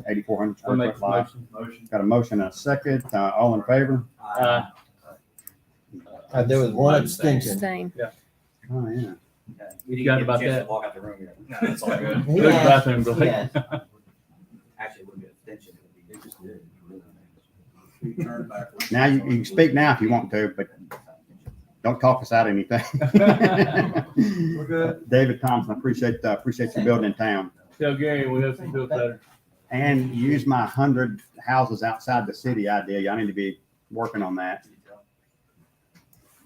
8,400 I'll square make foot the lot. motion. Got a motion and a second. All in favor? There was one abstention. Abstain. Oh, yeah. We You didn't got get a about chance to that? walk out the room yet. No, that's all good. He Good asked- bathroom, Blake. he asked. Actually, it wouldn't be an extension, it would be, they just did. we turn backwards. Now you can speak now if you want to, but don't talk us out of anything. We're good. David Thompson, appreciate your building in town. Tell Gary we have some feel better. And use my 100 houses outside the city idea. Y'all need to be working on that.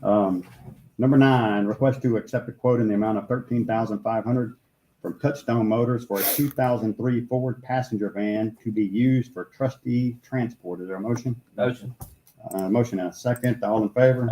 Number 9, request to accept a quote in the amount of $13,500 from Touchstone Motors for a 2003 Ford passenger van to be used for trustee transport. Is there a motion? Motion. Motion and a second. All in favor?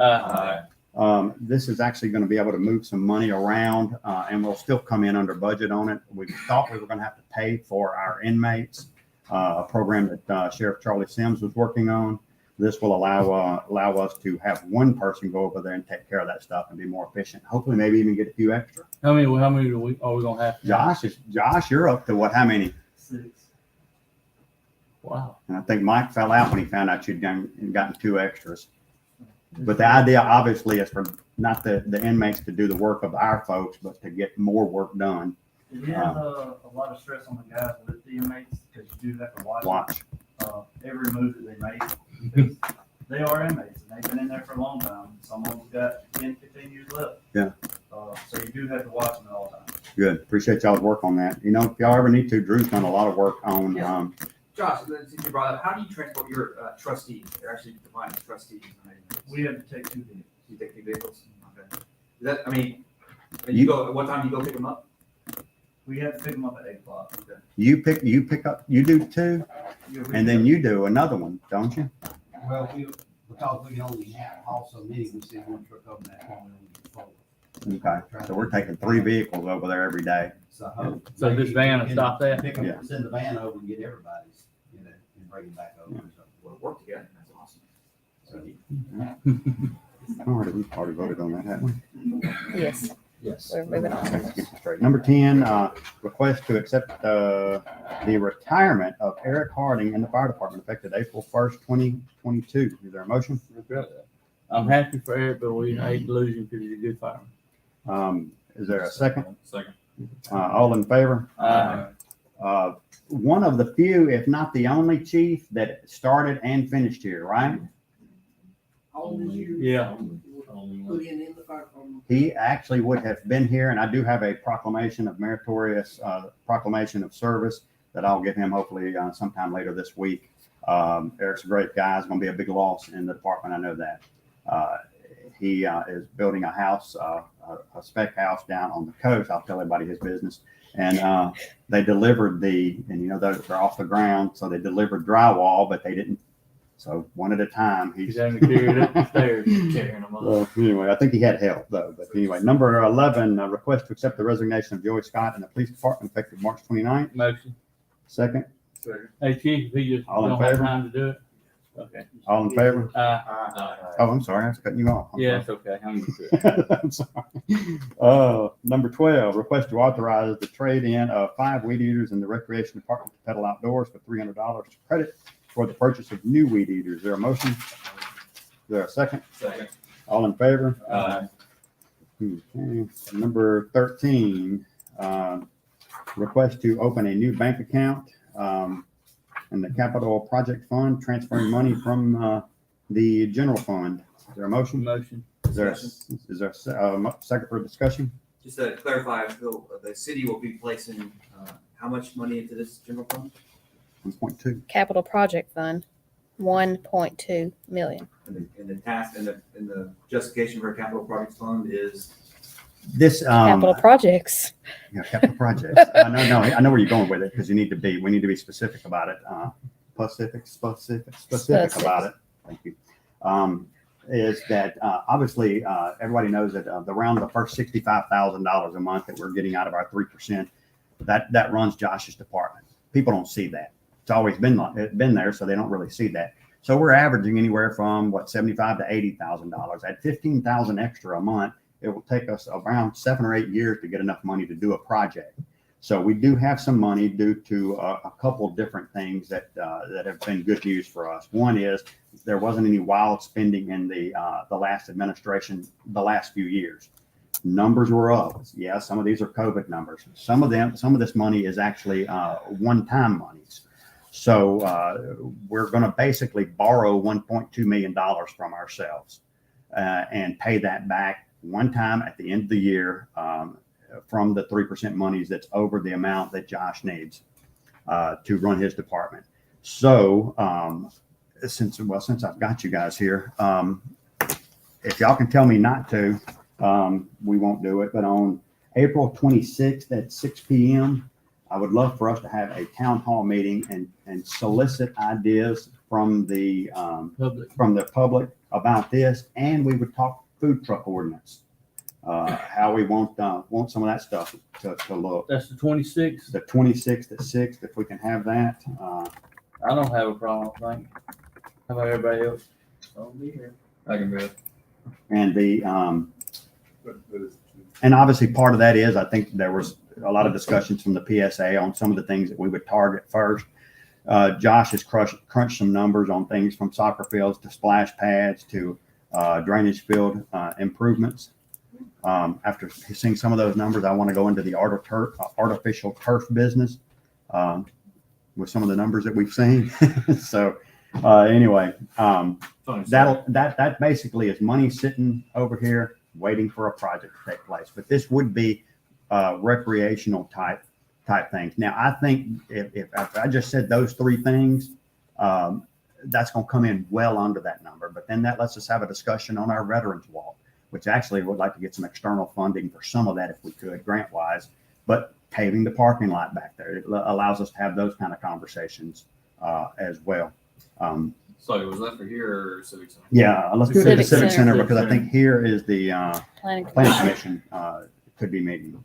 This is actually going to be able to move some money around, and we'll still come in under budget on it. We thought we were going to have to pay for our inmates, a program that Sheriff Charlie Sims was working on. This will allow us to have one person go over there and take care of that stuff and be more efficient. Hopefully, maybe even get a few extra. How many are we gonna have? Josh, you're up to what? How many? 6. Wow. And I think Mike fell out when he found out you'd gotten 2 extras. But the idea obviously is for not the inmates to do the work of our folks, but to get more work done. It is a lot of stress on the guys with the inmates because you do have to watch every move that they make. Because they are inmates and they've been in there for a long time. Some of them got 10, 15 years left. Yeah. So you do have to watch them at all times. Good. Appreciate y'all's work on that. You know, if y'all ever need to, Drew's done a lot of work on, Josh, since you brought up, how do you transport your trustees? They're actually defined as trustees. We have to take 2 vehicles. You take 2 vehicles? Okay. Is that, I mean, and you go, at what time do you go pick them up? We have to pick them up at 8 o'clock. Okay. you pick up, you do 2, Yeah, we and then you do another one, don't you? Well, because we can only haul so many, we send one truck over that one and Okay. So we're taking 3 vehicles over there every day. So this van will stop that? Pick 'em, Yeah. send the van over and get everybody's, and bring it back over. So, We'll work together. That's awesome. We've already voted on that, haven't we? Yes, Yes. we're moving on. Let's get this straight. Number 10, request to accept the retirement of Eric Harding in the fire department effective April 1st, 2022. Is there a motion? I'm happy for Eric, but we hate to lose him because he's a good fireman. Is there a second? Second. All in favor? Aye. One of the few, if not the only chief that started and finished here, right? All these years. Yeah. Put in the fire department. He actually would have been here, and I do have a proclamation of meritorious, proclamation of service that I'll give him hopefully sometime later this week. Eric's a great guy. He's going to be a big loss in the department. I know that. He is building a house, a spec house down on the coast. I'll tell everybody his business. And they delivered and you know, they're off the ground. So they delivered drywall, but they didn't. So one at a time. He's having to carry it up the stairs, carrying them up. Anyway, I think he had help though. But anyway, number 11, request to accept the resignation of Joey Scott in the police department effective March 29th. Motion. Second. Hey, chief, if he just All in don't have favor? time to do it. Okay. All in favor? Aye. Oh, I'm sorry. I was cutting you off. I'm Yeah, sorry. it's okay. I'm used to it. I'm sorry. Number 12, request to authorize the trade-in of 5 weed eaters in the recreation department to Pedal Outdoors for $300 credit for the purchase of new weed eaters. Is there a motion? Is there a second? Second. All in favor? Aye. Okay. Number 13, request to open a new bank account in the capital project fund, transferring money from the general fund. Is there a motion? Motion. Is there a second for discussion? Just to clarify, the city will be placing, how much money into this general fund? 1.2. Capital Project Fund, 1.2 million. And the task and the justification for a capital projects fund is? This, Capital projects. yeah, capital projects. I know where you're going with it because we need to be specific about it. Specific about it. Thank you. Is that obviously everybody knows that around the first $65,000 a month that we're getting out of our 3%, that runs Josh's department. People don't see that. It's always been there, so they don't really see that. So we're averaging anywhere from $75,000 to $80,000. At $15,000 extra a month, it will take us around 7 or 8 years to get enough money to do a project. So we do have some money due to a couple different things that have been good news for us. One is there wasn't any wild spending in the last administration the last few years. Numbers were up. Yeah, some of these are COVID numbers. Some of this money is actually one-time monies. So we're going to basically borrow $1.2 million from ourselves and pay that back one time at the end of the year from the 3% monies that's over the amount that Josh needs to run his department. So since I've got you guys here, if y'all can tell me not to, we won't do it, but on April 26th at 6 PM, I would love for us to have a town hall meeting and solicit ideas from the public about this, and we would talk food truck ordinance. How we want some of that stuff to look. That's the 26th. The 26th at 6, if we can have that. I don't have a problem, thank you. How about everybody else? I'll be here. I can be it. And and obviously part of that is, I think there was a lot of discussions from the PSA on some of the things that we would target first. Josh has crunched some numbers on things from soccer fields to splash pads to drainage field improvements. After seeing some of those numbers, I want to go into the artificial turf business with some of the numbers that we've seen. So anyway, that basically is money sitting over here waiting for a project to take place. But this would be recreational type things. Now, I think if I just said those three things, that's going to come in well under that number. But then that lets us have a discussion on our Veterans Walk, which actually would like to get some external funding for some of that if we could, grant wise. But paving the parking lot back there, it allows us to have those kind of conversations as well. So was that for here or Civic Center? Yeah, let's do it at the Civic Civic Center Center. because I think here is the Planning Planning Commission. Commission could be meeting.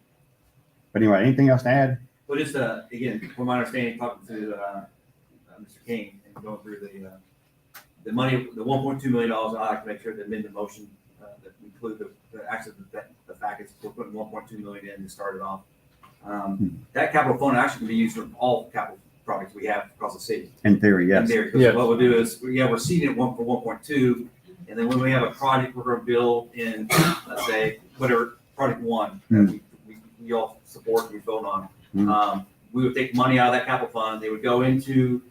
But anyway, anything else to add? But just, again, from my understanding, talking to, Mr. King and going through the money, the $1.2 million, I like to make sure that amend the motion, that we include the fact is we're putting 1.2 million in to start it off. That capital fund actually can be used for all capital projects we have across the city. In theory, yes. In theory, 'cause Yes. what we'll do is, we're seeding it for 1.2, and then when we have a project we're gonna build in, let's say, whatever, project one, that we all support, we vote on. We would take money out of that capital fund, they would go into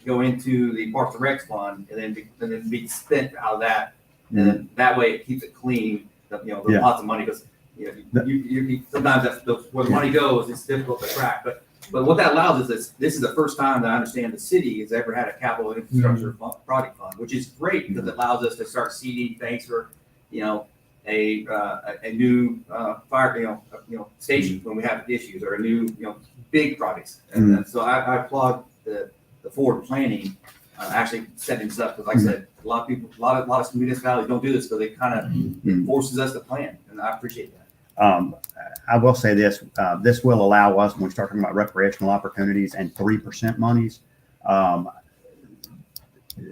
the Parks and Recs fund, and then be spent out of that. And then that way it keeps it clean, there's Yeah. lots of money, because, you sometimes where the money goes, it's difficult to track, but what that allows is this is the first time that I understand the city has ever had a capital infrastructure project fund, which is great because it allows us to start seeding things for, a new fire, station when we have issues, or a new, big projects. And so I applaud the forward planning, actually setting this up, because like I said, a lot of people, a lot of municipalities don't do this, because it kind of forces us to plan, and I appreciate that. I will say this, this will allow us, when we start talking about recreational opportunities and 3% monies,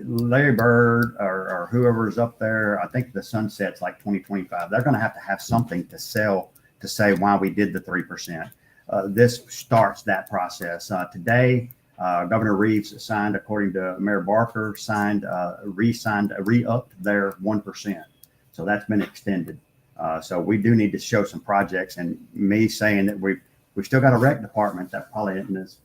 Larry Bird or whoever's up there, I think the sunset's like 2025. They're going to have something to sell to say why we did the 3%. This starts that process. Today, Governor Reeves signed, according to Mayor Barker, re-upped their 1%. So that's been extended. So we do need to show some projects, and me saying that we've still got a rec department that probably isn't as,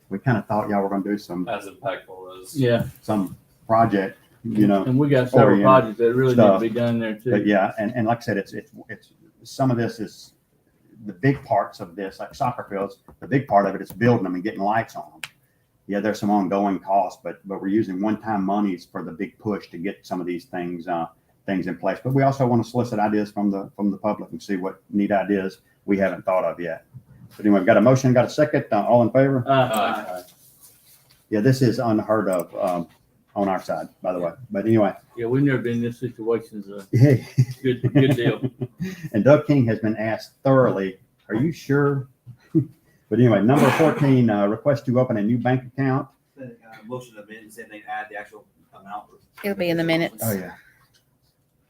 we kind of thought y'all were going to do some As impactful as. Yeah, some project, and we got several oriented projects that really need to stuff. be done there But too. yeah, and like I said, it's some of this is the big parts of this, like soccer fields. The big part of it is building them and getting lights on them. Yeah, there's some ongoing costs, but we're using one-time monies for the big push to get some of these things in place. But we also want to solicit ideas from the public and see what neat ideas we haven't thought of yet. But anyway, we've got a motion, got a second. All in favor? Yeah, this is unheard of on our side, by the way. But anyway. Yeah, we've never been in this situation, so Hey. good deal. And Doug King has been asked thoroughly, are you sure? But anyway, number 14, request to open a new bank account. Motion to amend, same thing, add the actual amount. It'll be in the minutes. Oh, yeah.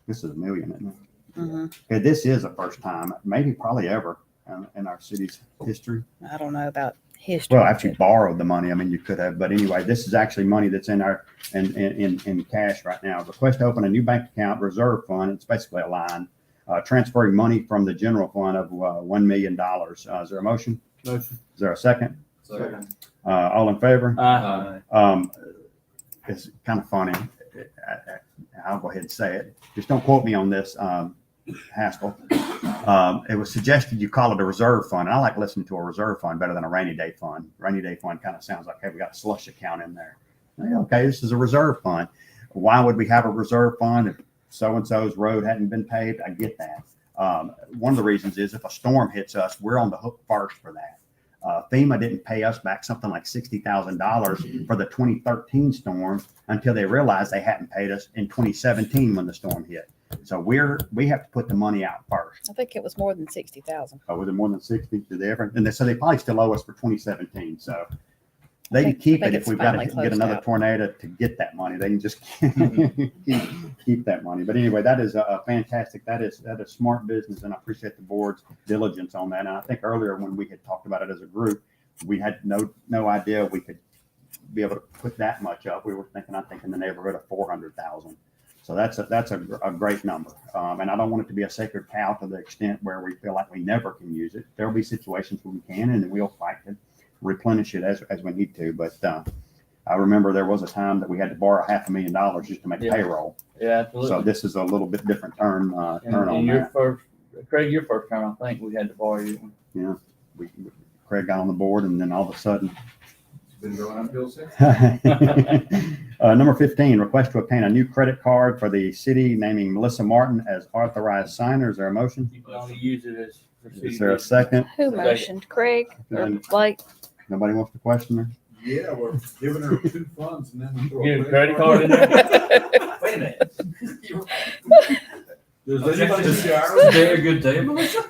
This is $1 million, isn't it? Mhm. Okay, this is a first time, maybe probably ever in our city's history. I don't know about history. Well, after you borrowed the money, I mean, you could have, but anyway, this is actually money that's in our, in cash right now. Request to open a new bank account, reserve fund. It's basically a line, transferring money from the general fund of $1 million. Is there a motion? Motion. Is there a second? Second. All in favor? Aye. It's kind of funny. I'll go ahead and say it. Just don't quote me on this, Haskell. It was suggested you call it a reserve fund. And I like listening to a reserve fund better than a rainy day fund. Rainy day fund kind of sounds like, hey, we got a slush account in there. Okay, this is a reserve fund. Why would we have a reserve fund? so-and-so's road hadn't been paved. I get that. One of the reasons is if a storm hits us, we're on the hook first for that. FEMA didn't pay us back something like $60,000 for the 2013 storm until they realized they hadn't paid us in 2017 when the storm hit. So we have to put the money out first. I think it was more than 60,000. Oh, was it more than 60? Did they ever? And so they probably still owe us for 2017. So they I can think- keep I it think if we've it's got to finally get closed another out. tornado to get that money. They can just keep that money. But anyway, that is a fantastic. That is smart business, and I appreciate the board's diligence on that. And I think earlier when we had talked about it as a group, we had no idea we could be able to put that much up. We were thinking, I think, in the neighborhood of 400,000. So that's a great number. And I don't want it to be a sacred cow to the extent where we feel like we never can use it. There'll be situations where we can, and we'll fight to replenish it as we need to. But I remember there was a time that we had to borrow $500,000 just to make Yeah. payroll. Yeah, absolutely. So this is a little bit different turn on And your that. first, Craig, your first time, I think we had to borrow you. Craig got on the board, and then all of a sudden. Been going uphill since. Number 15, request to obtain a new credit card for the city, naming Melissa Martin as authorized signer. Is there a motion? You can only use it as. Is there a second? Who motioned? Craig or And Blake? nobody wants to question her? Yeah, we're giving her 2 funds and then. throw a Get a credit card in there? Wait a minute. Does Oh, anybody just- see ours? Very good day, Melissa.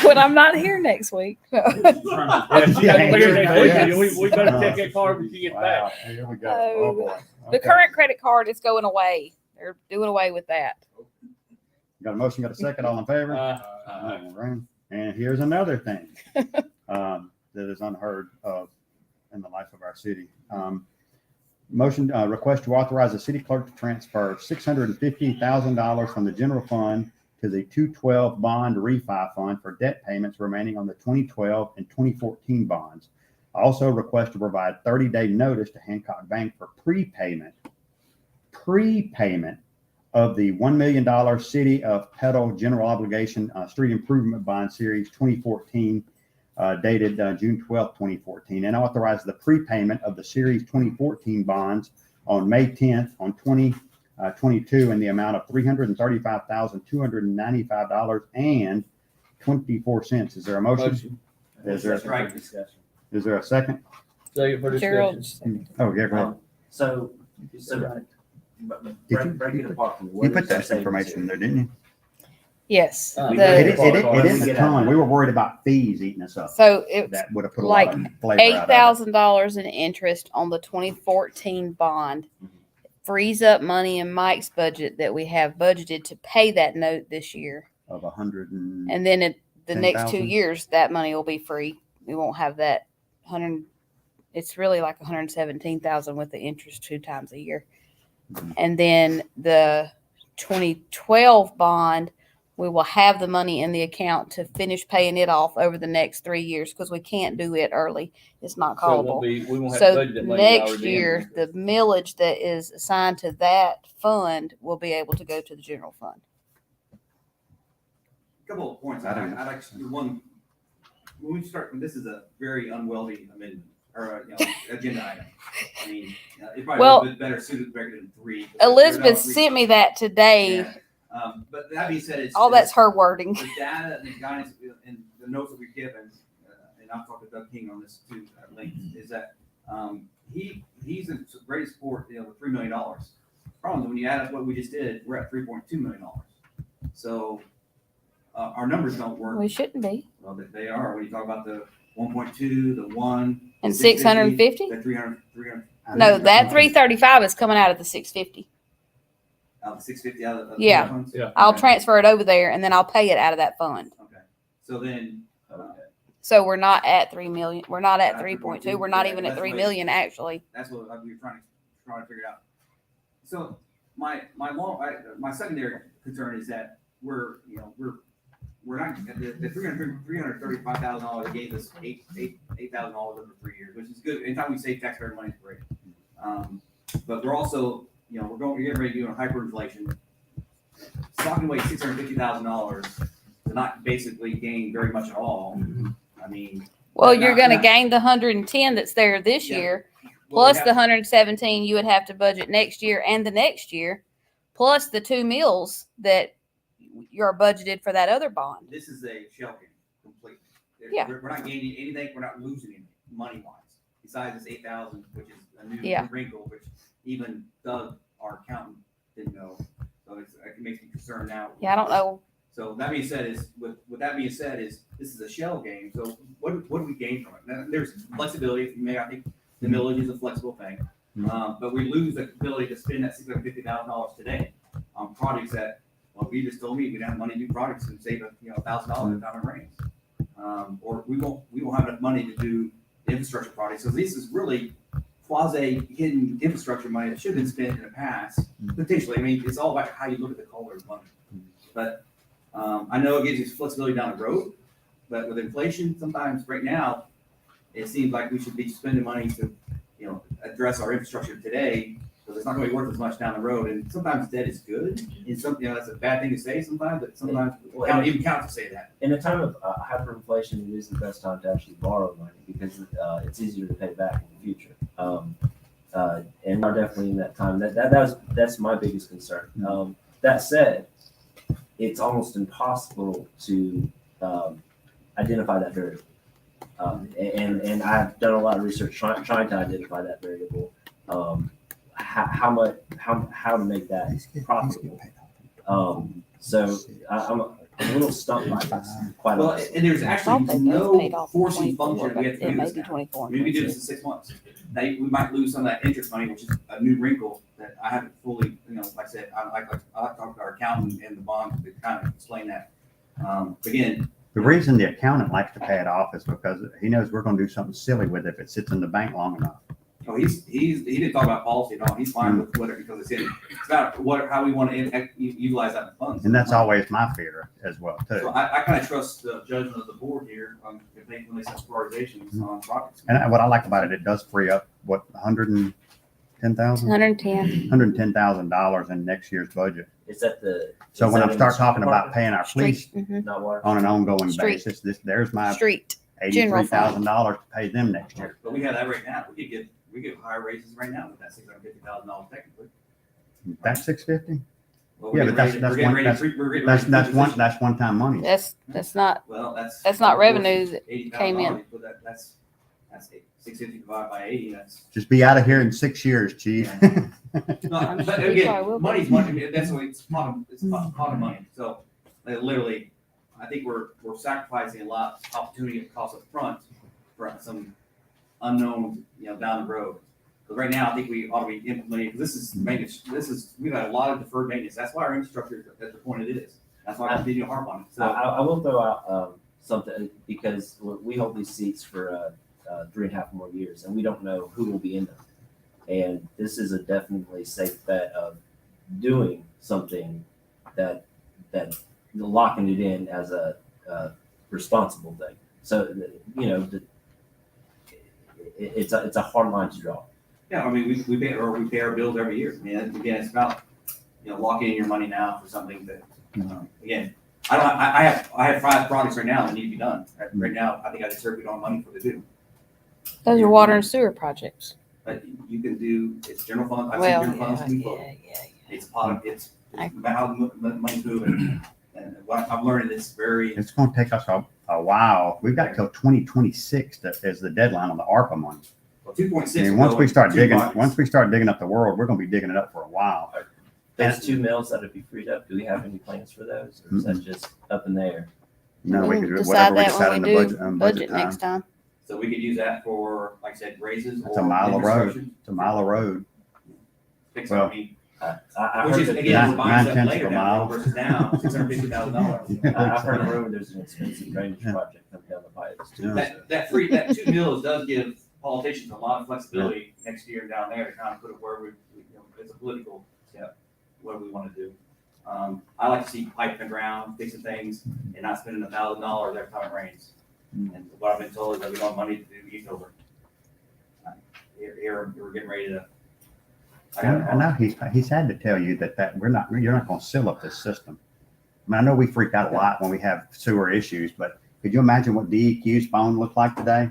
When I'm not here next week. Yeah, she got to be here next week. Yes. We better check that card when she gets back. Wow, here we go. Oh, Oh, boy. The Okay. current credit card is going away. They're doing away with that. Got a motion, got a second, all in favor? All right. And here's another thing that is unheard of in the life of our city. Motion, request to authorize the city clerk to transfer $650,000 from the general fund to the 212 bond refi fund for debt payments remaining on the 2012 and 2014 bonds. Also request to provide 30-day notice to Hancock Bank for prepayment of the $1 million City of Petal General Obligation Street Improvement Bond Series 2014, dated June 12, 2014, and authorize the prepayment of the Series 2014 bonds on May 10th on 2022 in the amount of $335,295.24. Is there a motion? Is there, Strike discussion. is there a second? Second for Gerald. discussion. Oh, yeah, go ahead. So, break it apart for me. What You put is our that savings information in here? there, didn't you? Yes. Uh, It The, isn't a ton. We were worried about fees eating us up. so it's That would have put a lot like of flavor out of it. $8,000 in interest on the 2014 bond. Frees up money in Mike's budget that we have budgeted to pay that note this year. Of 100 and, And then the next 2 10,000? years, that money will be free. We won't have that 100. It's really like 117,000 with the interest 2 times a year. Mhm. And then the 2012 bond, we will have the money in the account to finish paying it off over the next 3 years because we can't do it early. It's not So it won't callable. be, we won't have to So budget that money next already in. year, the millage that is assigned to that fund will be able to go to the general fund. Couple of points. I don't- I'd actually, when we start, this is a very unwieldy amendment or, agenda item. I mean, it probably Well, would have been better suited to break it in 3. Elizabeth sent me that today. Yeah. But that being said, it's. All that's her wording. The data and the guidance and the notes that we've given, and I've talked to Doug King on this too at length, is that he's in great support, with $3 million. Problem is when you add up what we just did, we're at $3.2 million. So our numbers don't work. We shouldn't be. Well, they are. When you talk about the 1.2, the 1. And 650? The 300. No, that 335 is coming out of the 650. Out of the 650 out of the Yeah. funds? Yeah. I'll Okay. transfer it over there and then I'll pay it out of that fund. Okay. So then, So we're not at 3 million. We're not at Not 3.2. We're not even at 3 million actually. that's what we were trying to figure out. So my secondary concern is that we're not the $335,000 they gave us $8,000 over 3 years, which is good. Anytime we save taxpayer money, it's great. But we're also, we're getting ready to do a hyperinflation. Stocking away $650,000 to not basically gain very much at all. I mean. Well, not- you're going to not- gain the 110 that's there this Yeah. year, well, we plus have- the 117 you would have to budget next year and the next year, plus the 2 mills that you're budgeted for that other bond. This is a shell game completely. Yeah. We're not gaining anything, we're not losing anything money wise. Besides this 8,000, which is a new Yeah. wrinkle, which even Doug, our accountant, didn't know. So it makes me concerned now. Yeah, I don't know. So that being said with that being said this is a shell game. So what do we gain from it? Now, there's flexibility. I think the millage is a flexible thing. But we lose the ability to spend that $650,000 today on projects that, well, you just told me we'd have money to do projects and save $1,000 if it rains. Or we won't have enough money to do infrastructure projects. So this is really quasi hidden infrastructure money that should have been spent in the past, potentially. I mean, it's all about how you look at the color of money. But I know it gives you flexibility down the road, but with inflation, sometimes right now, it seems like we should be spending money to, address our infrastructure today, because it's not going to be worth as much down the road. And sometimes debt is good, and that's a bad thing to say sometimes, but sometimes even accountants say that. In a time of hyperinflation, it is the best time to actually borrow money because it's easier to pay back in the future. And we're definitely in that time. That's my biggest concern. That said, it's almost impossible to identify that variable. And I've done a lot of research trying to identify that variable. How to make that profitable. So I'm a little stumped by this. Quite Well, honestly. and there's actually no forcing function we have to It do may this be now. 24. Maybe we do this in 6 months. Now, we might lose some of that interest money, which is a new wrinkle that I haven't fully, like I said, I like to talk to our accountant and the bond to kind of explain that. Again, The reason the accountant likes to pay it off is because he knows we're gonna do something silly with it if it sits in the bank long enough. oh, he didn't talk about policy at all. He's fine with whatever, because it's about how we want to utilize that funds. And that's always my fear as well, So too. I kind of trust the judgment of the board here, when they set prioritizations on projects. And what I like about it, it does free up, what, $110,000? 110. $110,000 in next year's budget. Is that the? So is when that I in start the talking about department? paying our police Mhm. Not water. on an ongoing Street. basis, there's my Street. General fund. $83,000 to pay them next year. But we have that right now. We get higher raises right now with that $650,000 technically. That's $650? Well, Yeah, we're but that's getting ready- we're getting ready to- we're getting ready to position. That's one-time money. That's not, Well, that's not revenue that $80,000, came in. but that's 650 divided by 80, that's. Just be out of here in 6 years, chief. No, I'm but sure you again, probably will be. money's money, that's what it's pot of money, so, literally, I think we're sacrificing a lot of opportunity and cost up front for some unknown, down the road. But right now, I think we ought to be implementing, because this is maintenance, we've had a lot of deferred maintenance, that's why our infrastructure is at the point it is. That's why I continue to harp on it, So so. I will throw out something because we hold these seats for 3.5 more years, and we don't know who will be in them. And this is a definitely safe bet of doing something that locking it in as a responsible thing. So it's a hard line to draw. Yeah, I mean, we pay our bills every year. I mean, again, it's about, locking in your money now for something that, again, I have 5 projects right now that need to be done. Right now, I think I deserve on money for the do. Those are water and sewer projects. But you can do, it's general fund, I've Well, seen general funds move forward. It's pot of, it's about how the money's moving. And what I'm learning is very, It's gonna take us a while. We've got till 2026 as the deadline on the ARPA money. well, 2.6. I mean, will once go we in start 2 digging, buckets. once we start digging up the world, we're gonna be digging it up for a while. Those 2 mills that would be freed up, do we have any plans for those, or is that just up in the air? No, we could, Decide whatever we that decide when in we the do budget, budget time. next time. So we could use that for, like I said, raises. That's a or mile of road. infrastructure. It's a mile of road. Fix Well, I mean, I which heard is, that again, we're buying 9 stuff tenths of later a down the mile. road versus now, $650,000. I've heard a rumor there's an expensive drainage project coming down the pipe. too. That 2 mills does give politicians a lot of flexibility next year down there to kind of put it where we it's a political step, what do we want to do. I like to see pipe in the ground, fixing things, and not spending $1,000 every time it rains. And what I've been told is that we don't have money to do Eastover. Here, we're getting ready to. I know he's had to tell you that you're not gonna seal up this system. I mean, I know we freak out a lot when we have sewer issues, but could you imagine what DEQ's phone looked like today?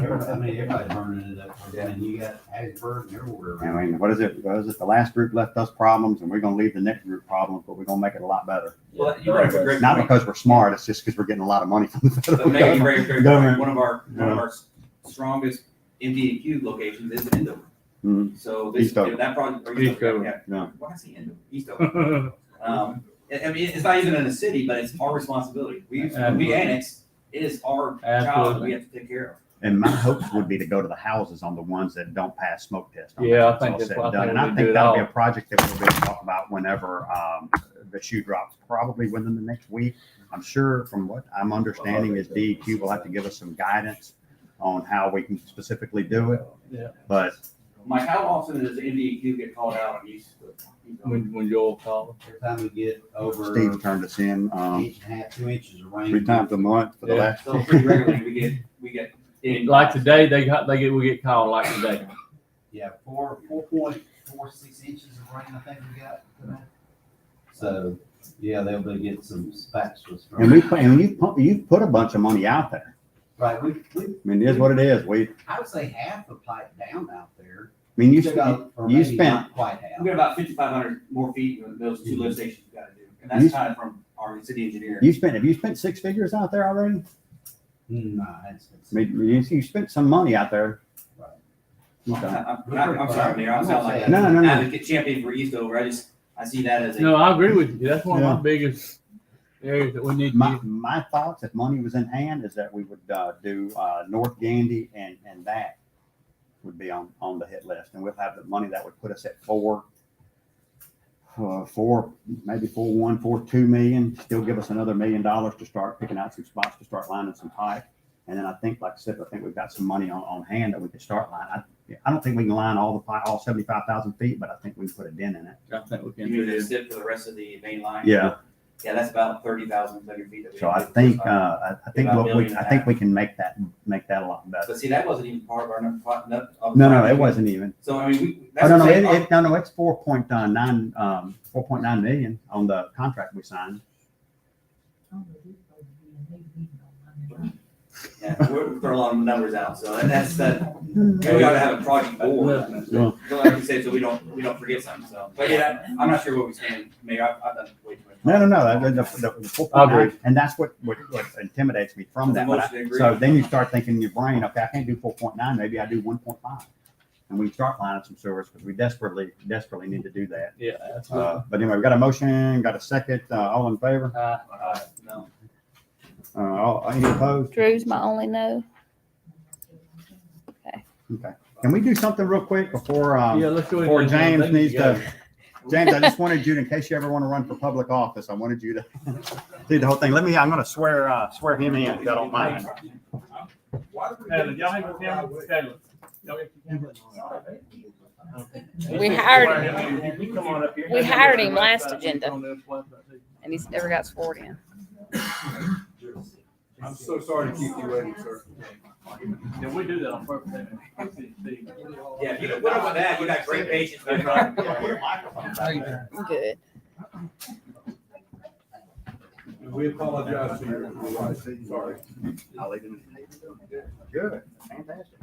Everybody's burning it up. And you got Hattiesburg and everywhere. I mean, what is it? The last group left us problems and we're gonna leave the next group problems, but we're gonna make it a lot better. Well, you bring up a great Not point. because we're smart, it's just because we're getting a lot of money from the But federal Megan, you bring up a great point. government. One of our strongest MDQ locations is in Dover. Mhm. So this, East Dover. that project. or East Dover. Yeah. Yeah. Why is he in Dover? East Dover. I mean, it's not even in a city, but it's our responsibility. We Absolutely. annex, it is our job that Absolutely. we have to take care of. And my hopes would be to go to the houses on the ones that don't pass smoke test. on Yeah, I when it's think all that's said what- and I done. think And I we do think it that'll be a all. project that we'll be able to talk about whenever the shoe drops, probably within the next week. I'm sure from what I'm understanding is DEQ will have to give us some guidance on how we can specifically do it. Yeah. But Mike, how often does the MDQ get called out on East? When Joel called. Every time we get over Steve turned us in inch and a half, 2 inches of rain. 3 times a month for the Yeah. last. So pretty regularly, we get. Like today, we get called like today. Yeah, 4.46 inches of rain, I think we got today. So, yeah, they'll be getting some spatulas from. And you've put a bunch of money out there. Right, we, I mean, it is what it is. I would say half the pipe down out there. I mean, you Still got- or you maybe spent, not quite half. We got about 5,500 more feet in those two lift stations we gotta do. And that's kind of from our city engineer. have you spent 6 figures out there already? No, it's. I mean, you spent some money out there. Okay. I'm sorry, Mayor, I'm sounding like No, no, an no. advocate champion for Eastover. I see that as a. No, I agree with you. That's one Yeah. of my biggest areas that we need to My thoughts, if money was in hand, is that we would do North Gandy and that would be on the hit list. And we'll have the money that would put us at 4, maybe 4.2 million, still give us another $1 million to start picking out some spots to start lining some pipe. And then I think, like I said, I think we've got some money on hand that we could start lining. I don't think we can line all the pipe, all 75,000 feet, but I think we can put a dent in it. I think we You can mean do to this. sit for the rest of the main line? Yeah. Yeah, that's about 30,000 linear feet. That we So I have to think, do. I think About a what million and a I think half. we can make that a lot better. But see, that wasn't even part of our. No, it wasn't even. So I mean, Oh, no, that's. no, it's 4.9 million on the contract we signed. Yeah, we're throwing a lot of numbers out, so that's that. We gotta have a project board. Yeah. So like you said, so we don't forget something, so. But yeah, I'm not sure where we stand, Mayor, I've done way too much. No, the I 4.9, agree. and that's what intimidates me from that. But Emotionally agree. so then you start thinking in your brain, okay, I can't do 4.9, maybe I do 1.5. And we start lining some sewers because we desperately need to do that. Yeah, absolutely. But anyway, we got a motion, got a second, all in favor? No. Any opposed? Drew's my only no. Okay. Can we do something real quick before, Yeah, let's go ahead. before and- James things needs together. to, James, I just wanted you, in case you ever want to run for public office, I wanted you to do the whole thing. I'm going to swear him in, if you don't mind. Caleb, y'all have your camera? Caleb, y'all get your camera? We hired You come on up here. We hired him last agenda. And he's never got sworn in. I'm so sorry to keep you waiting, sir. Yeah, we do that on purpose. Yeah, you know, with that, you got great patience. Good. We apologize to your wife, sorry. I'll leave it. Good, fantastic.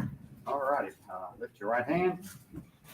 All righty, lift your right hand.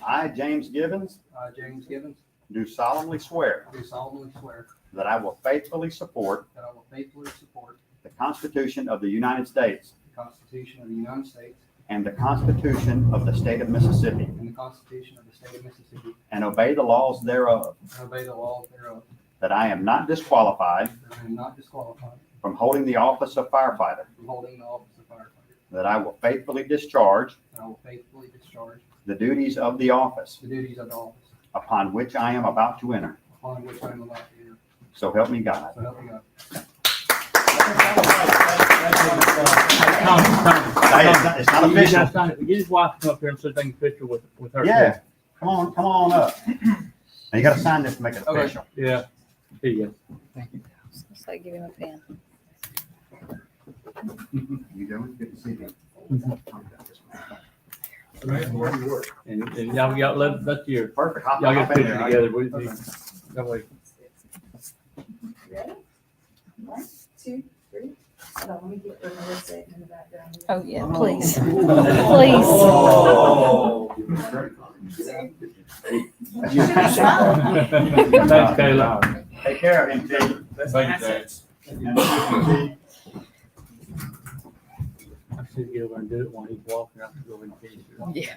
I, James Gibbons, James Gibbons, do solemnly swear do solemnly swear that I will faithfully support that I will faithfully support the Constitution of the United States the Constitution of the United States and the Constitution of the State of Mississippi, and the Constitution of the State of Mississippi, and obey the laws thereof, and obey the laws thereof, that I am not disqualified that I am not disqualified from holding the office of firefighter, from holding the office of firefighter, that I will faithfully discharge and I will faithfully discharge the duties of the office the duties of the office upon which I am about to enter. upon which I am about to enter. So help me God. So help me God. It's not official. Get his wife to come up here and so they can picture with her. Yeah, come on up. Now you gotta sign this to make it Okay. official. Yeah. Here you So give him a pen. You doing? Good to see you. And y'all got, that's your, Perfect. y'all get Hop in picture there. together with me. That way. Ready? 1, 2, 3. So let me get rid of this in the background. Oh, yeah, please. Thanks, Kayla. Take care of him, Jay. Thank you, James. I should get over and do it when he's walking out to go and finish it. Yeah.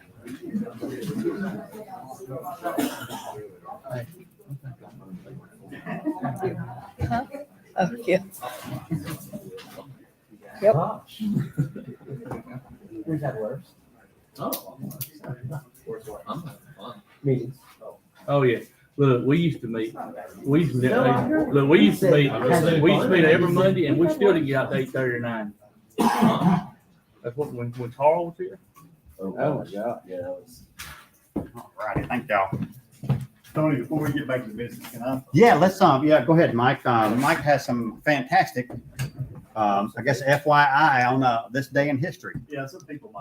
Huh? Oh, yeah. Yep. We've had worse. Meetings. Oh, yeah. Look, we used to meet every Monday and we still didn't get out to 8:30 or 9. That's what, when Carl was here? Oh, my God. Yeah, that was. All righty, thank y'all. Tony, before we get back to business, can I? Yeah, let's, yeah, go ahead, Mike. Mike has some fantastic, I guess FYI on, this day in history. Yeah, some people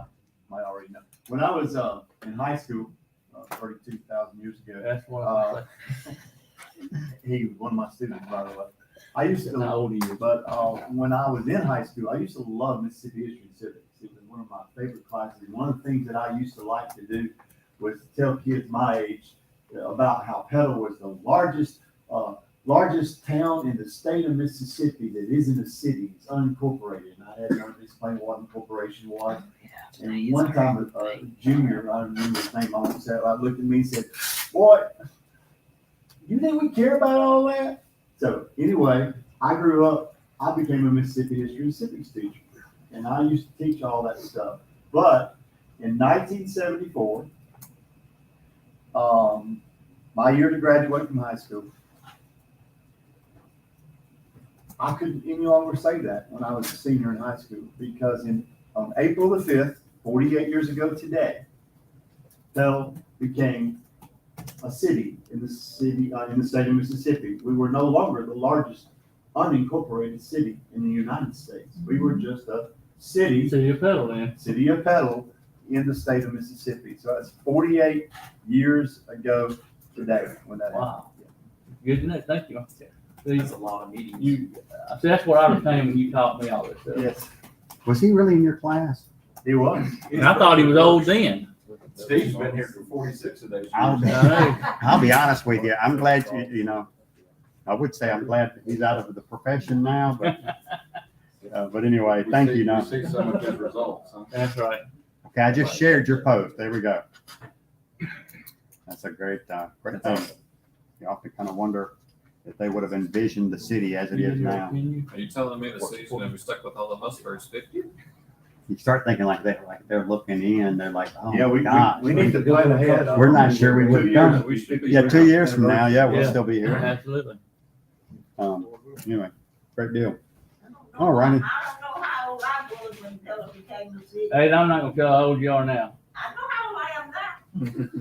might already know. When I was in high school, 32,000 years ago, That's what I was he was one of my students, by the way. I used to, How old are you? but when I was in high school, I used to love Mississippi history and civics. It was one of my favorite classes. And one of the things that I used to like to do was to tell kids my age about how Petal was the largest town in the state of Mississippi that isn't a city. It's unincorporated. And I had to explain what incorporation was. And one time, a junior, I don't remember his name, I looked at me and said, "Boy, you think we care about all that?" So anyway, I grew up, I became a Mississippi history and civics teacher. And I used to teach all that stuff. But in 1974, my year to graduate from high school, I couldn't any longer say that when I was a senior in high school, because on April the 5th, 48 years ago today, Petal became a city in the state of Mississippi. We were no longer the largest unincorporated city in the United States. We were just a city. City of Petal, then. City of Petal in the state of Mississippi. So that's 48 years ago today when that happened. Wow. Good to know. Thank you. That's a lot of meetings. See, that's what I was saying when you taught me all this stuff. Yes, Was he really in your class? he was. And I thought he was old then. Steve's been here for 46 of those I'll be honest with you. I'm glad I would say I'm glad he's out of the profession now, but anyway, thank you. Now, We see some of his results, huh? That's right. okay, I just shared your post. There we go. That's a great thing. You often kind of wonder if they would have envisioned the city as it is now. Are you telling me the city's gonna be stuck with all the Hustlers 50? You start thinking like that, like they're looking in, they're like, oh Yeah, my gosh. we need to plan ahead. We're not sure we would have done it. We should be- Yeah, 2 years from now, yeah, we'll Yeah. still be here. Absolutely. Anyway, great deal. All righty. I don't know how old I was when Petal became the city. Hey, I'm not gonna tell how old you are now. I know how old I am now,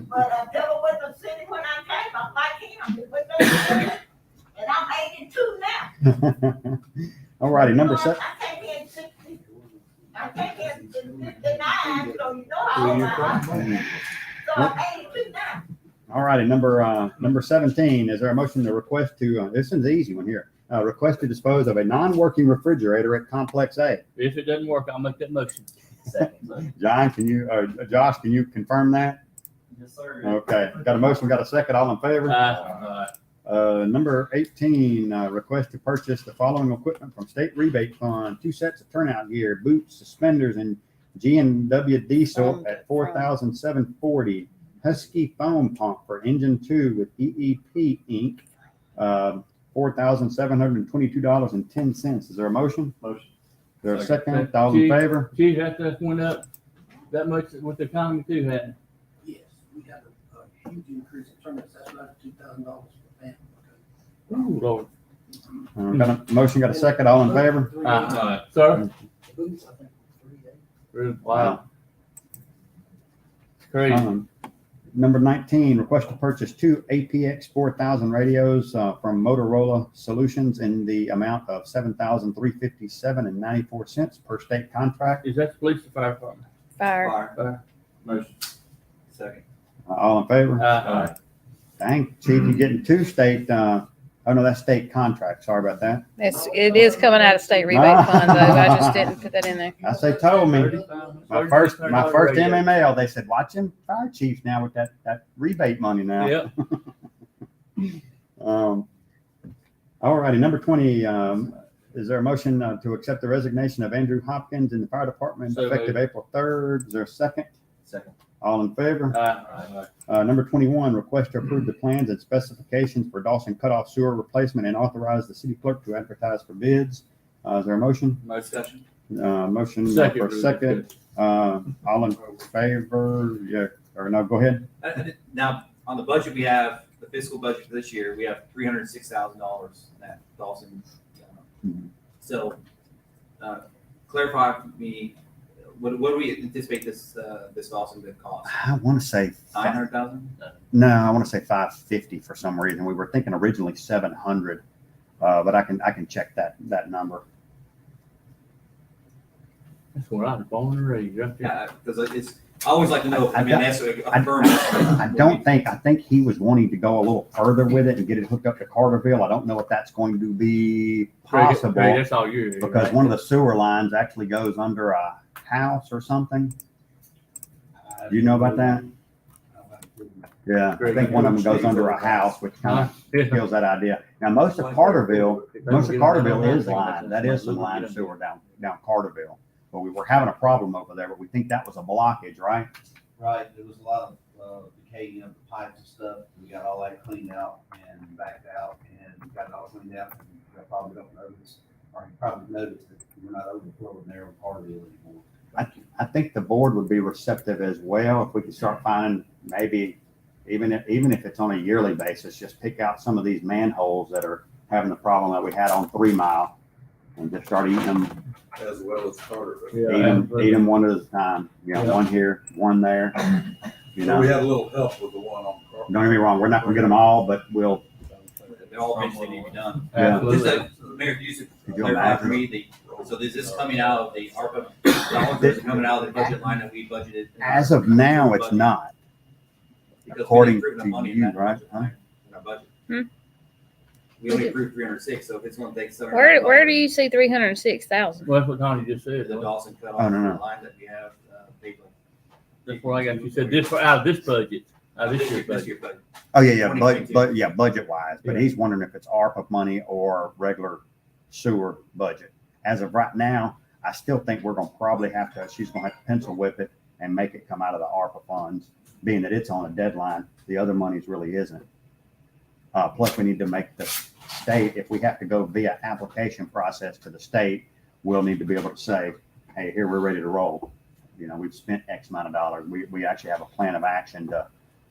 but Petal was the city when I came, I'm like him. But they- And I'm 82 now. All righty, number So 7. I came here in 60. I came here in 59, so you know how old I am. So I'm 82 now. All righty, number 17, is there a motion to request to, this is an easy one here, request to dispose of a non-working refrigerator at Complex A? If it doesn't work, I'll make that motion. Second. John, Josh, can you confirm that? Yes, sir. Okay, got a motion, got a second, all in favor? Number 18, request to purchase the following equipment from State Rebate Fund: 2 sets of turnout gear, boots, suspenders, and G&W diesel at $4,740. Husky foam pump for engine 2 with EEP Inc., $4,722.10. Is there a motion? Motion. Is there a second? All in favor? Geez, that stuff went up that much with the economy too, hadn't it? Yes, we had a huge increase in terminates. That's right, $2,000 for family. Ooh, Lord. Got a motion, got a second, all in favor? Sir? Boots, I think, 3 days. Wow. It's crazy. Number 19, request to purchase 2 APX 4000 radios from Motorola Solutions in the amount of $7,357.94 per state contract. Is that the police or fire department? Fire. Motion. Second. All in favor? Aye. Dang, chief, you're getting 2 state Oh, no, that's state contract. Sorry about that. It is coming out of state rebate fund though. I just didn't put that in there. As they told me, my first $3,500 radio. MML, they said, watch them fire chiefs now with that rebate money now. Yep. All righty, number 20, is there a motion to accept the resignation of Andrew Hopkins in the fire department So effective moved. April 3rd? Is there a second? Second. All in favor? Aye. Number 21, request to approve the plans and specifications for Dawson cutoff sewer replacement and authorize the city clerk to advertise for bids. Is there a motion? Discussion. Motion Second, for Bruce. second. All in favor? Yeah, or no, go ahead. Now, on the budget, we have the fiscal budget for this year, we have $306,000 that Dawson. Mhm. So, clarify for me, what do we anticipate this Dawson to cost? I want to say, 900,000? no, I want to say 550 for some reason. We were thinking originally 700, but I can check that number. That's where I was born and raised, right there. Yeah, because I always like to know, I mean, that's a firm. I think he was wanting to go a little further with it and get it hooked up to Carterville. I don't know if that's going to be Greg, possible that's all you. because one of the sewer lines actually goes under a house or something. Do you know about that? Yeah, I think one of them goes under a house, which kind of kills that idea. Now, most of Carterville is line. That is some line sewer down Carterville. But we were having a problem over there, but we think that was a blockage, right? Right, there was a lot of decaying of the pipes and stuff. We got all that cleaned out and backed out and got it all cleaned out. You probably don't notice, or you probably noticed that we're not overflowing there on Carterville anymore. I think the board would be receptive as well if we could start finding maybe, even if it's on a yearly basis, just pick out some of these manholes that are having the problem that we had on 3 Mile and just start eating them. As well as Carterville. Eat them one at a time. You know, one here, one there. You So we know, had a little help with the one on Carterville. don't get me wrong, we're not gonna get them all, but we'll. They all eventually need to be done. Yeah. Just Mayor, you said, Could you clarify for imagine? me, so is this coming out of the ARPA dollars, or is it coming out of the budget line that we budgeted? As of now, it's not. Because we According didn't approve enough to money in you, that right? budget line, in our budget. Hmm. We only approved 306, so if it's gonna take $700. Where do you see 306,000? Well, that's what Connie just said. The Dawson cut Oh, off no. line that we have, paid for. That's what I got. You said this out of this budget, out of this year's This budget. year budget. Oh, yeah, 2022. budget wise, but Yeah. he's wondering if it's ARPA money or regular sewer budget. As of right now, I still think we're gonna probably she's gonna have to pencil whip it and make it come out of the ARPA funds, being that it's on a deadline, the other monies really isn't. Plus we need to make the state, if we have to go via application process to the state, we'll need to be able to say, hey, here, we're ready to roll. You know, we've spent X amount of dollars. We actually have a plan of action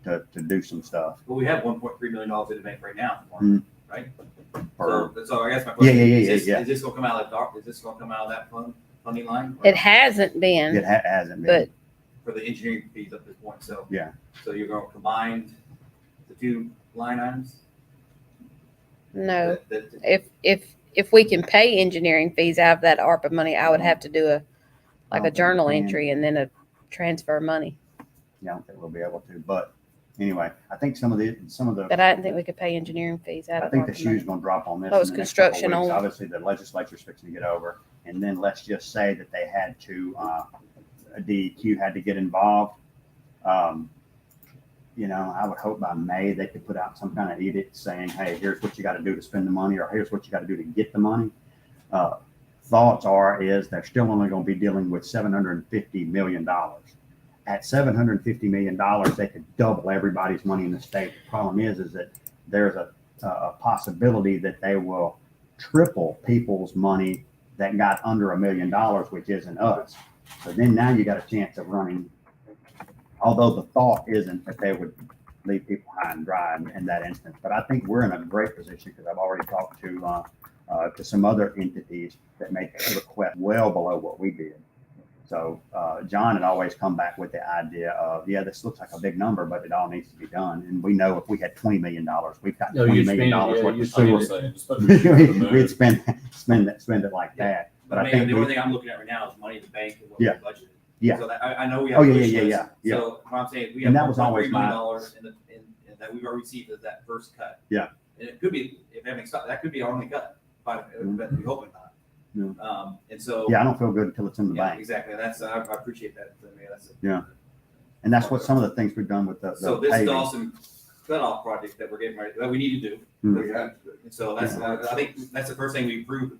to do some stuff. But we have $1.3 million in the bank right now, Mm. right? for- So I guess my question Yeah, is, yeah. is this gonna come out of dark, is this gonna come out of that funding line? It hasn't been, It hasn't but been. For the engineering fees up to this point, so. Yeah. So you're gonna combine the two line items? no. That- If we can pay engineering fees out of that ARPA money, I would have to do a Oh, journal man. entry and then a transfer money. Yeah, I don't think we'll be able to, but anyway, I think some of the, But I didn't think we could pay engineering fees out I of think the ARPA money. shoe's gonna drop on this. That was in the next couple construction weeks. only. Obviously, the legislature's fixing to get over, and then let's just say that they had to, DEQ had to get involved. You know, I would hope by May they could put out some kind of edict saying, hey, here's what you gotta do to spend the money, or here's what you gotta do to get the money. Thoughts is they're still only gonna be dealing with $750 million. At $750 million, they could double everybody's money in the state. The problem is that there's a possibility that they will triple people's money that got under $1 million, which isn't us. So then now you got a chance of running, although the thought isn't that they would leave people high and dry in that instance. But I think we're in a great position because I've already talked to some other entities that make a request well below what we did. So John had always come back with the idea of, yeah, this looks like a big number, but it all needs to be done. And we know if we had $20 million, we've got No, $20 you million spend it, yeah, worth you of spend sewer. it. We'd spend it like that. But I Mayor, think the we- only thing I'm looking at right now is money in the bank and what we Yeah. budgeted. Yeah. So that, I know we have. Oh, a yeah, wish yeah, list. yeah. So what I'm saying, we And have that was $1.3 always million my- in that we've already received as that first cut. Yeah. And it could be, if everything stops, that could be our only cut, but we hope it's not. And so. Yeah, I don't feel good until it's in the Yeah, bank. exactly. That's, I appreciate that. I mean, that's. Yeah. And that's what some of the things we've done with the So this paving. Dawson cutoff project that we're getting ready, that we need to do. Mhm. We have to. And so that's, I think that's the first thing we approved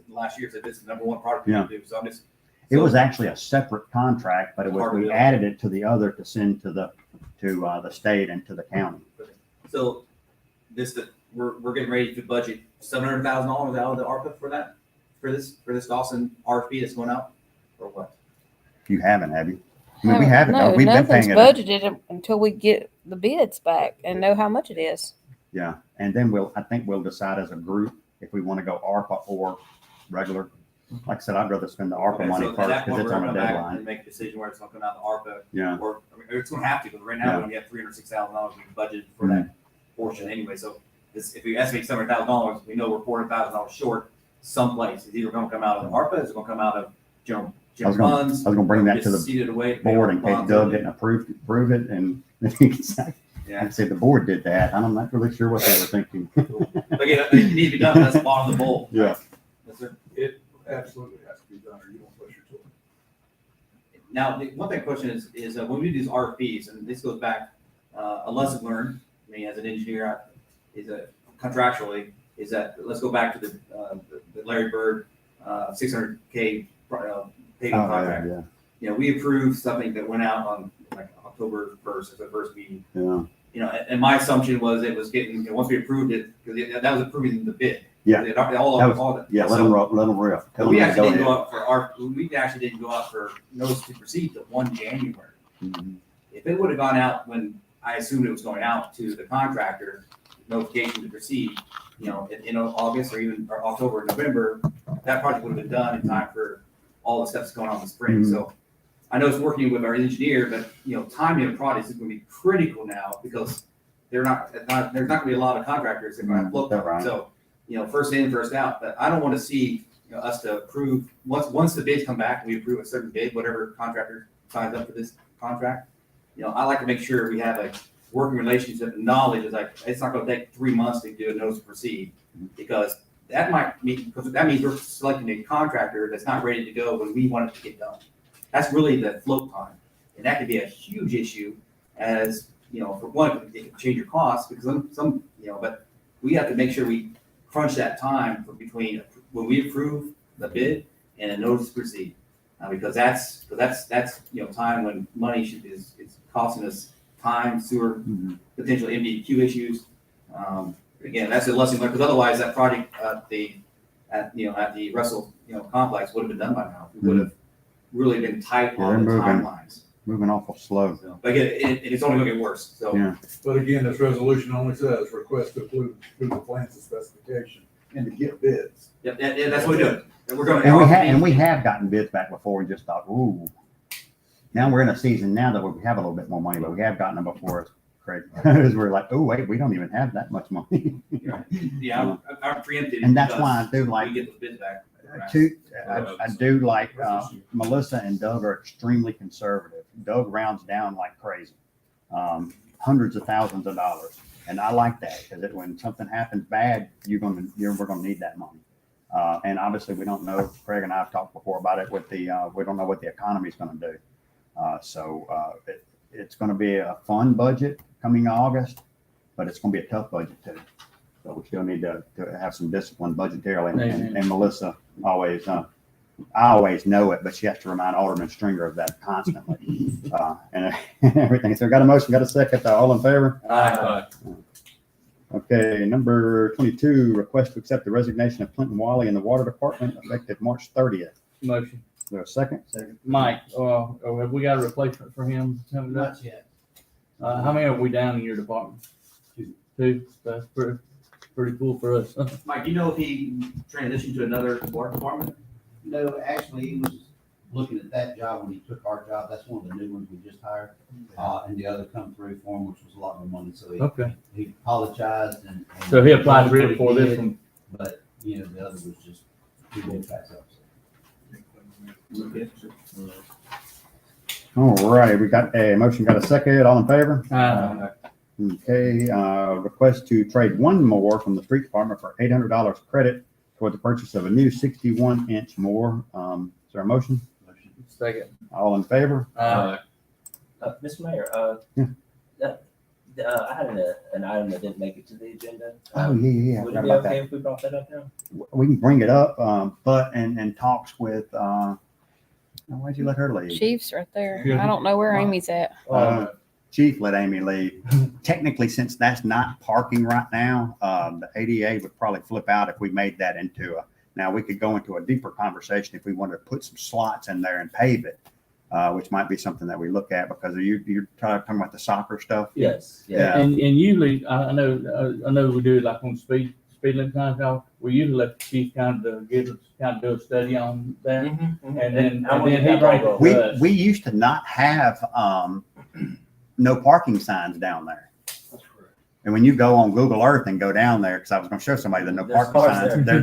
last year, that this is the number one project we need to do. So I'm just. It was actually a separate contract, but it was, Hard to we do. added it to the other to send to the state and to the county. So this, we're getting ready to budget $700,000 out of the ARPA for that, for this Dawson RFP that's going out, or what? You haven't, have you? I mean, we haven't. No, We've been nothing's paying it. budgeted until we get the bids back and know how much it is. Yeah, and then I think we'll decide as a group if we want to go ARPA or regular. Like I said, I'd rather spend the ARPA Okay, money so at first that because point, it's we're on gonna a come back deadline. and make a decision where it's gonna come out of the ARPA. Yeah. Or, I mean, it's gonna have to, because right now Yeah. we only have $306,000 budgeted for that portion anyway, so if we estimate $700,000, we know we're $400,000 short someplace. It's either gonna come out of ARPA, it's gonna come out of general I was gonna funds. bring that just to the seed it away, pay board our in case bonds Doug on it. didn't approve it, and Yeah. I'd say the board did that. I'm not really sure what they were thinking. But again, it needs to be done, that's the bottom of the bowl. Yeah. Yes, sir. It absolutely has to be done, or you don't push your tool. Now, the one thing question is when we do these RFPs, and this goes back, a lesson learned, I mean, as an engineer, is contractually, is that, let's go back to the Larry Bird, 600K paving Oh, contract. yeah, You know, we approved something that went out on like October 1st, as the first meeting. yeah. You know, and my assumption was it was getting, once we approved it, because that was approving the bid. Yeah. It- all That of- all the- Yeah, let so- them rip. Tell we them to actually go didn't go ahead. out we actually didn't go out for notice to proceed till 1 January. Mhm. If it would have gone out when I assumed it was going out to the contractor, notification to proceed, you know, in August or even or October, or November, that project would have been done in time for all the steps going on in the spring. Mhm. So I know it's working with our engineer, but, you know, timing of projects is going to be critical now because there's not going to be a lot of contractors that are going to have float That's time. right. So, you know, first in, first out, but I don't want to see, you know, us to approve, once the bids come back, we approve a certain bid, whatever contractor signs up for this contract. You know, I like to make sure we have a working relationship and knowledge is like, it's not gonna take 3 months to do a notice to proceed. Because that means we're selecting a contractor that's not ready to go when we want it to get done. That's really the float time. And that could be a huge issue as, you know, for one, it can change your costs because some, you know, but we have to make sure we crunch that time between when we approve the bid and a notice to proceed. Because that's, you know, time when money is costing us time, sewer, Mhm. potential MDQ issues. Again, that's a lesson learned, because otherwise that project at the Russell, you know, complex would have been done by now. We would have really been tight Yeah, on the they're moving. timelines. Moving awful slow. So, but again, it's only gonna get worse, so. Yeah. But again, this resolution only says request to approve the plans and specification and to get bids. Yep, that's what we're doing. And we're gonna. And we have gotten bids back before and just thought, ooh. Now we're in a season now that we have a little bit more money, but we have gotten them before. It's crazy. Because we're like, oh, wait, we don't even have that much money. Yeah, I'm preempted. And that's because why I do like- We get those bids back. I do like, Melissa and Doug are extremely conservative. Doug rounds down like crazy. Hundreds of thousands of dollars. And I like that because when something happens bad, we're gonna need that money. And obviously we don't know, Craig and I have talked before about it with we don't know what the economy is gonna do. It's gonna be a fun budget coming August, but it's gonna be a tough budget too. So we still need to have some discipline budgetarily. And Melissa always, I always know it, but she has to remind Alderman Stringer of that constantly. And everything. So got a motion, got a second, all in favor? Aye. Okay, number 22, request to accept the resignation of Clinton Wally in the Water Department effective March 30th. Motion. Is there a second? Mike, have we got a replacement for him? Not yet. How many are we down in your department? Two. That's pretty cool for us. Mike, you know if he transitioned to another water department? No, actually, he was looking at that job when he took our job. That's one of the new ones we just hired. And the other come through for him, which was a lot more money. So Okay. he apologized and. So he applied for what it he for this did, one. But, you know, the other was just, he didn't pass up. All right, we got a motion, got a second, all in favor? Aye. Okay, request to trade one mower from the street department for $800 credit toward the purchase of a new 61-inch mower. Is there a motion? Second. All in favor? Mr. Mayor, Yeah. I had an item that didn't make it to the agenda. Oh, yeah. Would I it forgot be about okay that. if we brought that up now? We can bring it up, but, and talks with, why'd you let her leave? Chief's right there. I don't know where Amy's at. Chief let Amy leave. Technically, since that's not parking right now, the ADA would probably flip out if we made that into a, now we could go into a deeper conversation if we wanted to put some slots in there and pave it, which might be something that we look at because you're talking about the soccer stuff. Yes. Yeah. And usually, I know we do it like on speed limit times, how we usually let the chief kind of do a study on that. Mm-hmm. And then I want he to brings it We, to us. we used to not have, no parking signs down there. And when you go on Google Earth and go down there, because I was going to show somebody the no There's parking cars signs, there.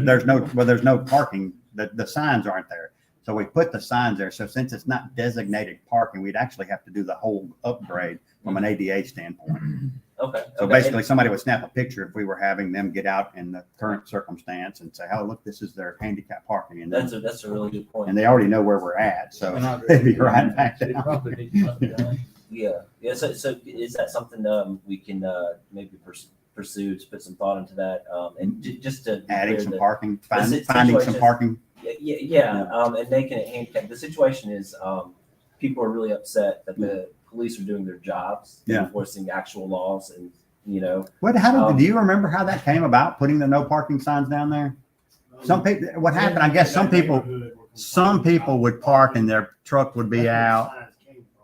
there's no parking, the signs aren't there. So we put the signs there. So since it's not designated parking, we'd actually have to do the whole upgrade from an ADA standpoint. Okay. So okay. basically somebody would snap a picture if we were having them get out in the current circumstance and say, oh, look, this is their handicap parking. And then, That's a really good point. and they already know where we're at. So And I agree. they'd be right back It down. probably needs to be done. Yeah. So is that something we can pursue to put some thought into that? And just to be Adding clear some that- parking, the finding some situation- parking. Yeah. And making it handicapped. The situation is people are really upset that the police are doing their jobs, Yeah. enforcing actual laws, and Do you remember how that came about, putting the no parking signs down there? Some people, what happened, I guess some people would park and their truck would be out.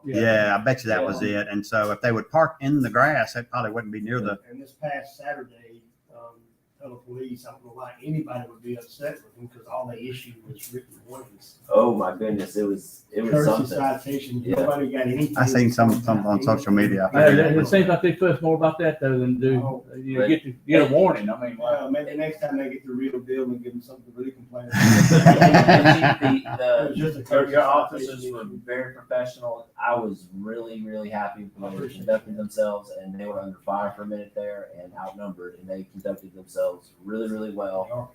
Yeah, I bet you that was it. And so if they would park in the grass, that probably wouldn't be near the, And this past Saturday, fellow police, I don't know why anybody would be upset with them because all they issued was written warnings. oh my goodness, it was Courtesy something. citation, Yeah. nobody got anything. I seen some on social media. It seems like they fuss more about that though than do, get a warning. I mean, Well, maybe next time they get the real deal and give them something to really complain Your officers were very professional. I was really, really happy when they conducted themselves, and they were under fire for a minute there and outnumbered, and they conducted themselves really, really well.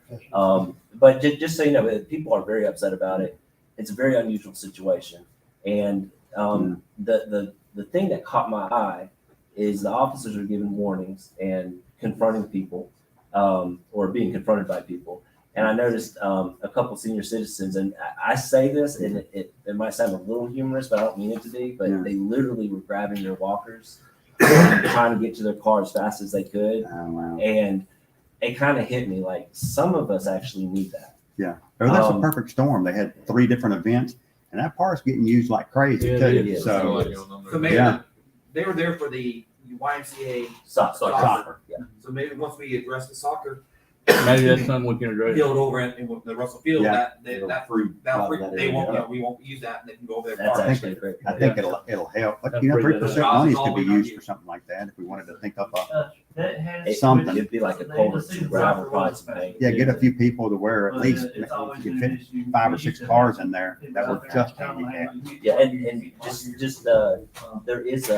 But just so you know, people are very upset about it. It's a very unusual situation, and the thing that caught my eye is the officers are giving warnings and confronting people, or being confronted by people. And I noticed a couple senior citizens, and I say this, and it might sound a little humorous, but I don't mean it to be, but they literally were grabbing their walkers and trying to get to their car as fast as they could. Oh, wow. And it kind of hit me like some of us actually need that. Yeah. Oh, that's a perfect storm. They had 3 different events and that park's getting used like crazy Yeah, too. it is. So, So maybe yeah. they were there for the YMCA Soccer. Yeah. So maybe once we address the soccer, maybe that's something we can address. field over in the Russell Field, Yeah. that free. they won't, we won't use that, and they can go over there. That's park. actually great. I think it'll help. But That's 3% pretty monies good. could be used for something like that if we wanted to think up a, Something. It'd be like a culvert to gravel, probably some paint. yeah, get a few people to where at least you fit 5 or 6 cars in there that were just handicapped. Yeah, and just there is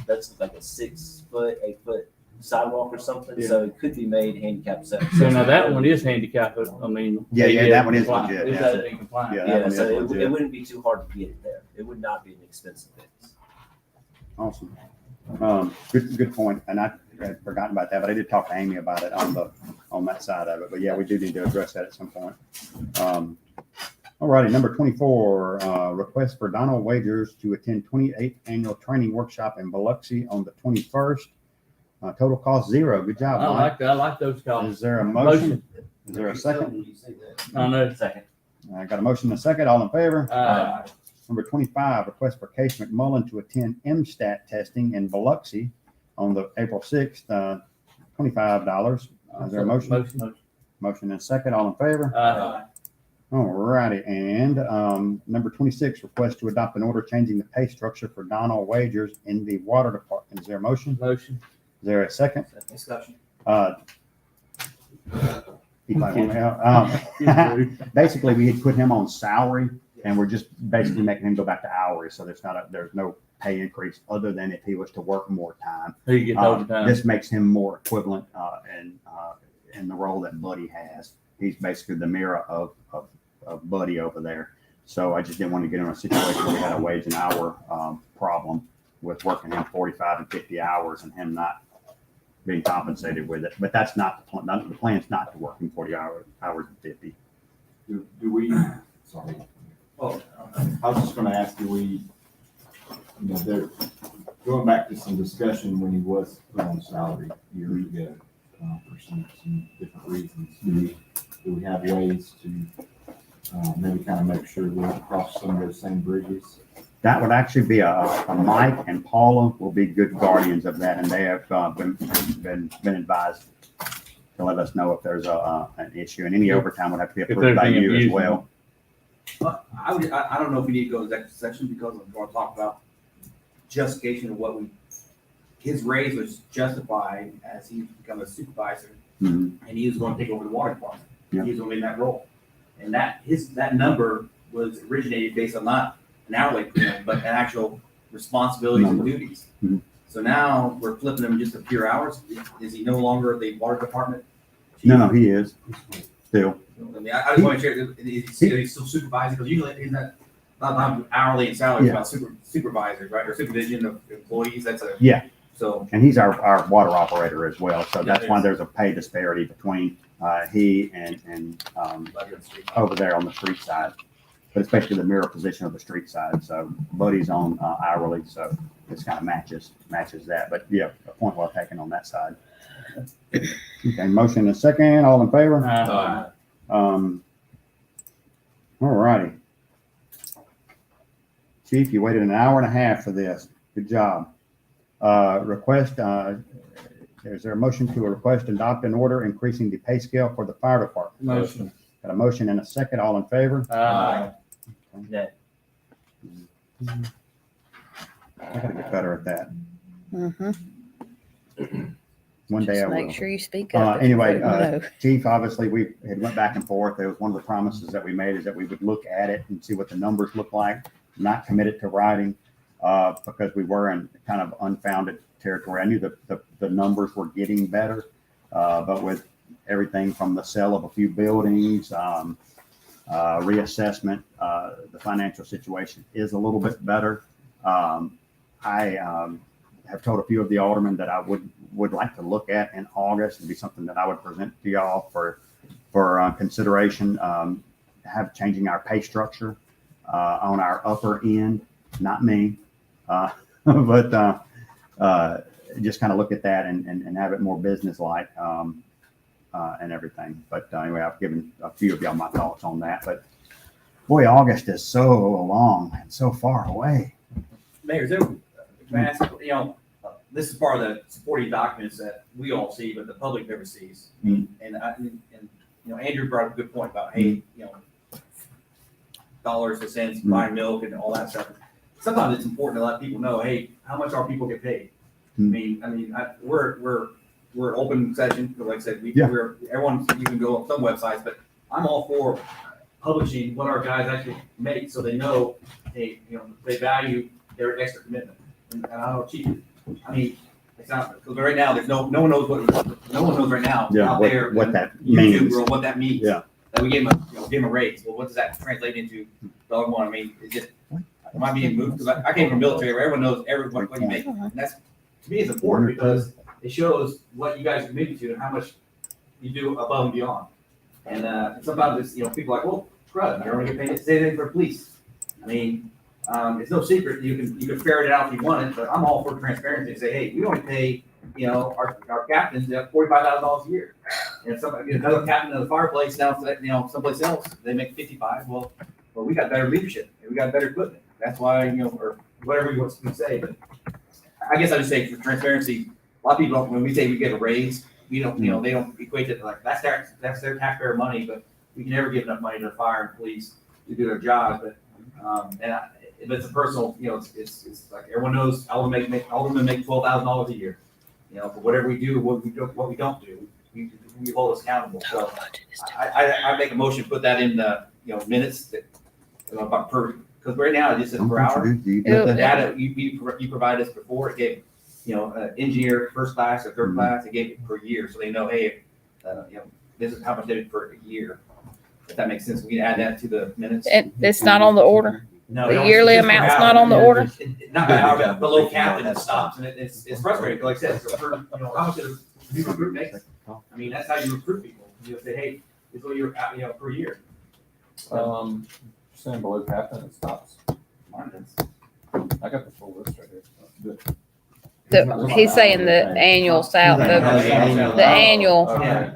that's like a 6 foot, 8 foot sidewalk or something, so it could be made handicap set. So now that one is handicapped, I mean. Yeah, that one is compliant. legit, Is yeah. that in compliance? Yeah. Yeah, one so is it legit. wouldn't be too hard to get it there. It would not be an expensive fix. Awesome. Good point. And I had forgotten about that, but I did talk to Amy about it on that side of it. But yeah, we do need to address that at some point. All righty, number 24, request for Donald Wagers to attend 28th annual training workshop in Biloxi on the 21st. Total cost $0. Good job, Mike. I like those calls. Is there a motion? Is there a second? I know. Second. I got a motion and a second. All in favor? Uh, Number 25, request for Case McMullen to attend MSTAT testing in Biloxi on the April 6th, $25. Is there a motion? Motion and a second. All in favor? All righty. And number 26, request to adopt an order changing the pay structure for Donald Wagers in the water department. Is there a motion? Motion. Is there a second? Discussion. He might want to help. Basically, we had put him on salary and we're just basically making him go back to hourly. So there's no pay increase other than if he was to work more time. He gets overtime. This makes him more equivalent in the role that Buddy has. He's basically the mirror of Buddy over there. So I just didn't want to get in a situation where we had a wage and hour problem with working him 45 and 50 hours and him not being compensated with it. But that's not the plan. The plan's not to work him 40 hours and 50. Do we, sorry. Oh, I was just gonna ask, do we, there, going back to some discussion when he was put on salary years ago, for some different reasons, do we have ways to, maybe kind of make sure we don't cross some of those same bridges? That would actually be a Mike and Paula will be good guardians of that, and they have been advised to let us know if there's an issue, and any overtime would have to be approved by you as well. I don't know if we need to go to the executive section because I'm going to talk about justification of his raise was justified as he become a supervisor, Mhm. and he was going to take over the water department. Yeah. He was going to be in that role, and that number was originated based on not an hourly premium, but an actual responsibilities and duties. Mhm. So now we're flipping him just to pure hours. Is he no longer the water department? No, he is still. I mean, I just want to share, he's still supervising, because usually he's not hourly and salary, it's about supervisors, right, or supervision of employees, that's a. Yeah. So. And he's our water operator as well, so Yeah, that's why there's a pay disparity between he and over there on the street side, but especially the mirror position of the street side. So Buddy's on hourly, so this kind of matches that. But yeah, a point well taken on that side. Okay, motion and a second. All in favor? All righty. Chief, you waited an hour and a half for this. Good job. Request, is there a motion to request adopt an order increasing the pay scale for the fire department? Motion. Got a motion and a second. All in favor? Yeah. I gotta get better at that. Mm-hmm. One day I Just will. make sure you speak up. Anyway, No. Chief, obviously, we had went back and forth. It was one of the promises that we made is that we would look at it and see what the numbers look like, not committed to writing, because we were in kind of unfounded territory. I knew the numbers were getting better, but with everything from the sale of a few buildings, reassessment, the financial situation is a little bit better. I have told a few of the aldermen that I would like to look at in August and be something that I would present to y'all for consideration. Have changing our pay structure on our upper end, not me, but just kind of look at that and have it more business-like and everything. But anyway, I've given a few of y'all my thoughts on that. But boy, August is so long and so far away. Mayor, can I ask, this is part of the supporting documents that we all see, but the public never sees. Mm. And Andrew brought up a good point about, hey, dollars and cents, buying milk and all that stuff. Sometimes it's important to let people know, hey, how much our people get paid. Mm. We're open session, because like I said, Yeah. everyone, you can go on some websites, but I'm all for publishing what our guys actually make, so they know, hey, they value their extra commitment. And I don't know, Chief, I mean, it's not, because right now, there's no one knows right now Yeah, out what- there. what in that YouTube means. world, what that means. Yeah. That we gave him a raise. Well, what does that translate into? Dog one, I mean, is it, am I being moved? Because I came from military where everyone knows what you make. And that's, to me, it's important because it shows what you guys are committed to and how much you do above and beyond. And sometimes it's, people are like, well, crud, you're only getting paid, say anything for police. I mean, it's no secret, you can ferret it out if you want it, but I'm all for transparency and say, hey, we only pay, our captains $45,000 a year. And another captain of the fireplace down, someplace else, they make 55. Well, we got better leadership and we got better equipment. That's why, or whatever you want to say, but I guess I just say for transparency, a lot of people, when we say we get a raise, we don't, they don't equate it to like, that's their taxpayer money, but we can never give enough money to the fire and police to do their job. But, if it's a personal, it's like everyone knows aldermen make $12,000 a year. For whatever we do, what we don't do, we hold us accountable. So I make a motion, put that in the minutes that about per because right now, it's just Don't per hour. you do- you Ew. do The that? data you provided us before, it gave, engineer first class or third Mhm. class, it gave it per year, so they know, hey, this is how much they did for a year. If that makes sense, we can add that to the minutes. It's not on the order. No, The no, yearly it's just per amount's hour. not on the order. Not by hour, but below cap and it stops, and it's frustrating, like I said, so for, how much does a new recruit make? I mean, that's how you recruit people, you say, hey, this is what you're, per year. Saying below cap and it stops. Mine is. I got the full list right here. He's saying the annual salary, the annual. Okay. Yeah.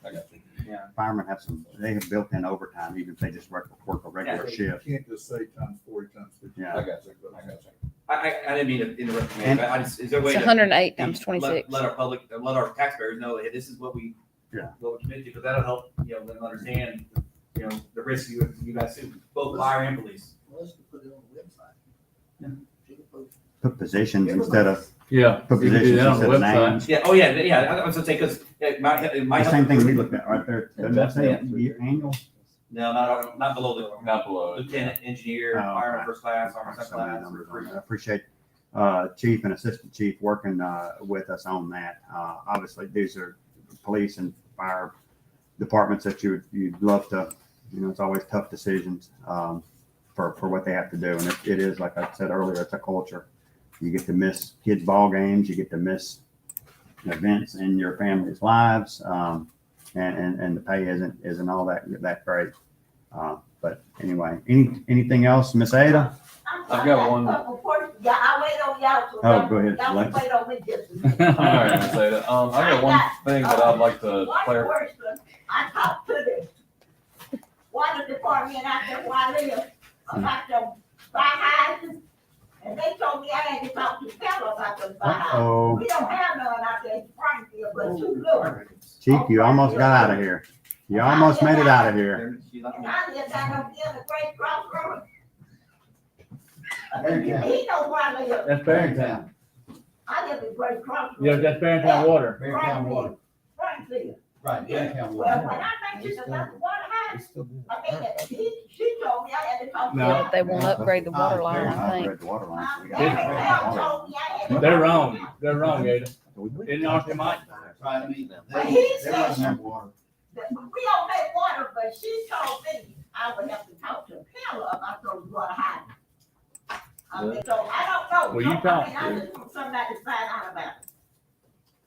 I got you. Yeah. Firemen have they have built-in overtime, even if they just work a regular shift. You can't just say times 40 times 50. Yeah. I got you. I got you. I didn't mean to interrupt you, but I just, is there a way It's to? 108 times let- 26. Let our public, let our taxpayers know, hey, this is what we, Yeah. what we commit to, because that'll help, them understand, the risk you guys see, both fire and police. Let's put it on the website. Yeah. She can post Put positions instead of, Yeah. put you can do positions that on the instead of website. names. Yeah, oh, yeah, I was gonna say, because it might The same thing we looked at right there. Doesn't that say annual? No, not below the Not below it. lieutenant, engineer, Oh, fireman okay. first class, fireman second So many class. numbers on that. I appreciate chief and assistant chief working with us on that. Obviously, these are police and fire departments that you'd love to, it's always tough decisions for what they have to do. And it is, like I said earlier, it's a culture. You get to miss kids' ball games, you get to miss events in your family's lives, and the pay isn't all that great. But anyway, anything else, Miss Ada? I've got one. Yeah, I wait on y'all. So Oh, y'all- go ahead, Y'all Lex. wait on me just a minute. All right, Miss Ada. I got one thing that I'd like to One clarify. person, I talked to the water department out there where I live about the fire hydrants. And they told me I had to talk to Pella about the fire hydrants. Uh-oh. We don't have none out there in Springfield, but two little. Chief, you almost got out of here. You almost made it out of here. And I live down over there in the Great Crossroads. He knows where I live. That's Barrington. I live in Great Crossroads. Yeah, that's Barrington Water. Barrington Water. Springfield. Right, Barrington Well, Water. when I mentioned about the water hydrant, I mean, she told me I had to talk to No. her. But they won't upgrade the water line, I think. Upgrade the water line, so we got- Barrington told me I had to They're talk to wrong. her. They're wrong, Ada. Isn't it Mike? Right, I mean, But they he said- run their water. That we don't make water, but she told me I would have to talk to Pella about those water hydrants. I mean, so I don't know. Well, you So, I talk mean, I to- just want somebody to find out about it.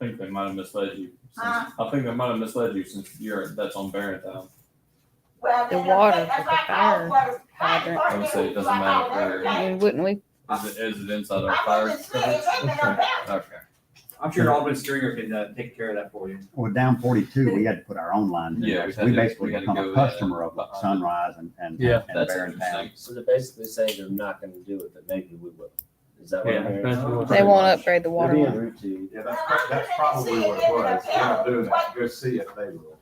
I think they might have misled you. Huh? I think they might have misled you since that's on Barrington. Well, The then, water that's for the like fire all for- hydrant. I would say it doesn't matter where. I mean, wouldn't we? Is it inside our I fire? think it's city, it ain't no doubt. Okay. I'm sure Alderman Stringer can take care of that for you. Well, down 42, we had to put our own line in Yeah, there. we So had we to- basically we had to become go a in customer of behind. Sunrise and Yeah, That's Barrington. interesting. So they're basically saying they're not gonna do it, but maybe we will. Is that what Yeah, I'm hearing? that's what- They won't upgrade the They're water being line. rude to you. Yeah, that's probably what it was. They're not doing that. Go see if they will.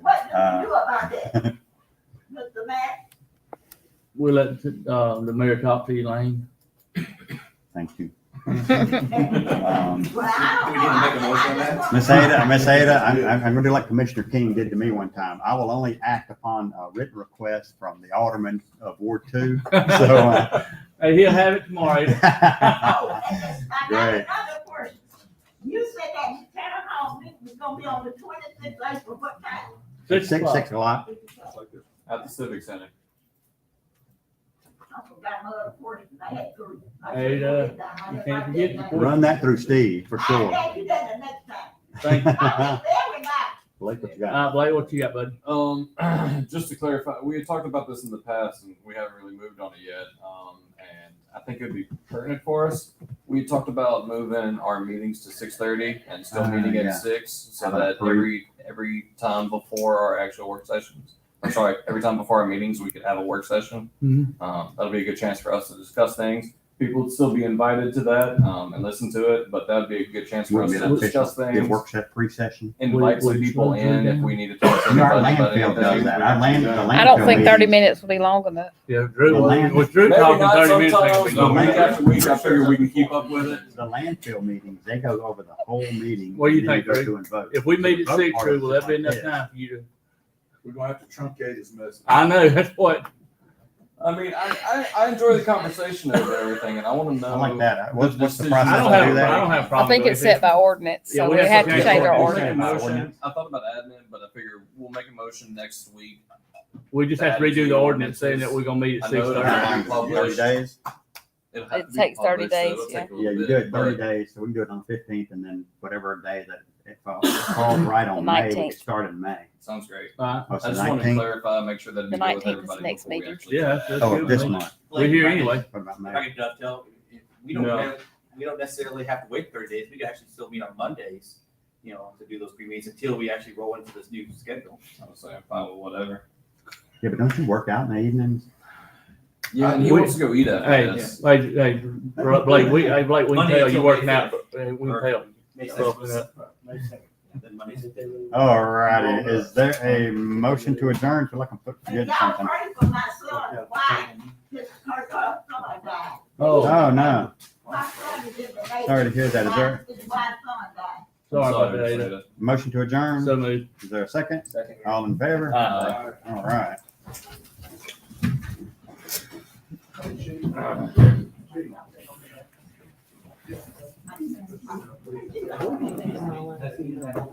What do you do about that? Mr. Matt? We'll let the mayor talk to you, Lane. Thank you. Well, I don't know. make a motion on that? Miss Ada, I'm going to do like Commissioner King did to me one time. I will only act upon a written request from the alderman of Ward 2. So, Hey, he'll have it tomorrow. Ada. Oh, I got Great. another question. You said that town hall meeting was gonna be on the 26th April, what time? 6 o'clock. 6 o'clock. At the Civic Center. I forgot my other question. I had three. I Hey, should write it down. I you didn't can't write forget that the down. Run that through Steve for I'll sure. get you that the next time. Thank you. I'll get everybody. Blake, what you got? Blake, what you got, bud? Just to clarify, we had talked about this in the past and we haven't really moved on it yet. And I think it'd be pertinent for us. We talked about moving our meetings to 6:30 and still meeting yeah. at 6, so How about that every time before our actual work sessions, I'm sorry, every time before our meetings, we could have a work session. Mhm. That'll be a good chance for us to discuss things. People would still be invited to that and listen to it, but that'd be a good chance for us Wouldn't be to an official, discuss good things. work set pre-session. Invite some Would- people would- in if we need to talk to You know, our anybody about landfill does anything. that. Our land, the landfill I don't think 30 meetings- minutes will be long enough. Yeah, Drew, The land- was Drew Maybe talking not 30 minutes? sometimes, ain't but gonna be week long. after week, I figure we can keep up with it. The landfill meetings, they go over the whole meeting. What do you and then think, go Drew? through and vote. If we meet at Vote 6, part Drew, is will that be like enough this. time for you to? We're gonna have to truncate his message. I know, that's what. I mean, I enjoy the conversation over everything, and I want to know. I like that. What's the decision- process I don't to have, do that? I don't have a I problem. think with it's it. set by ordinance, Yeah, so we we have have to to change change our our ordinance. ordinance. I thought about admin, but I figure we'll make a motion next week. We just have to redo the ordinance saying that we're gonna meet at I know six it'll thirty. have to be 30 published. days? It'll have It to be takes 30 published, so days, it'll take a Yeah, little you bit, do it 30 but- days, so we can do it on the 15th, and then whatever day that, if it falls right on The May, we 19th. can start in May. Sounds great. Uh, Oh, it's I the just wanted to 19th? clarify, make sure that The it'd go with 19th is everybody next before we meeting. actually. Yeah, that's Oh, good. this man. month. We're here anyway. What about If I May? can dovetail, we No. we don't necessarily have to wait 30 days. We can actually still meet on Mondays, you know, to do those pre-meetings until we actually roll into this new schedule. I was saying, fine with whatever. Yeah, but don't you work out in the evenings? Yeah, and he we- wants to go eat after Hey, this. hey, Blake, we can Monday tell you until working May out, we can tell. May So, 6th. Then Monday's. All righty, is there a motion to adjourn? I feel like I'm And forgetting y'all something. pray for my son, why, his, her son died. Oh, Oh, no, My son is in the Navy. sorry to hear that. Is there His wife's son died. sorry about to that, say Ada. that. a motion to adjourn? So moved. Is there a second? Second. All in favor? Aye. All right.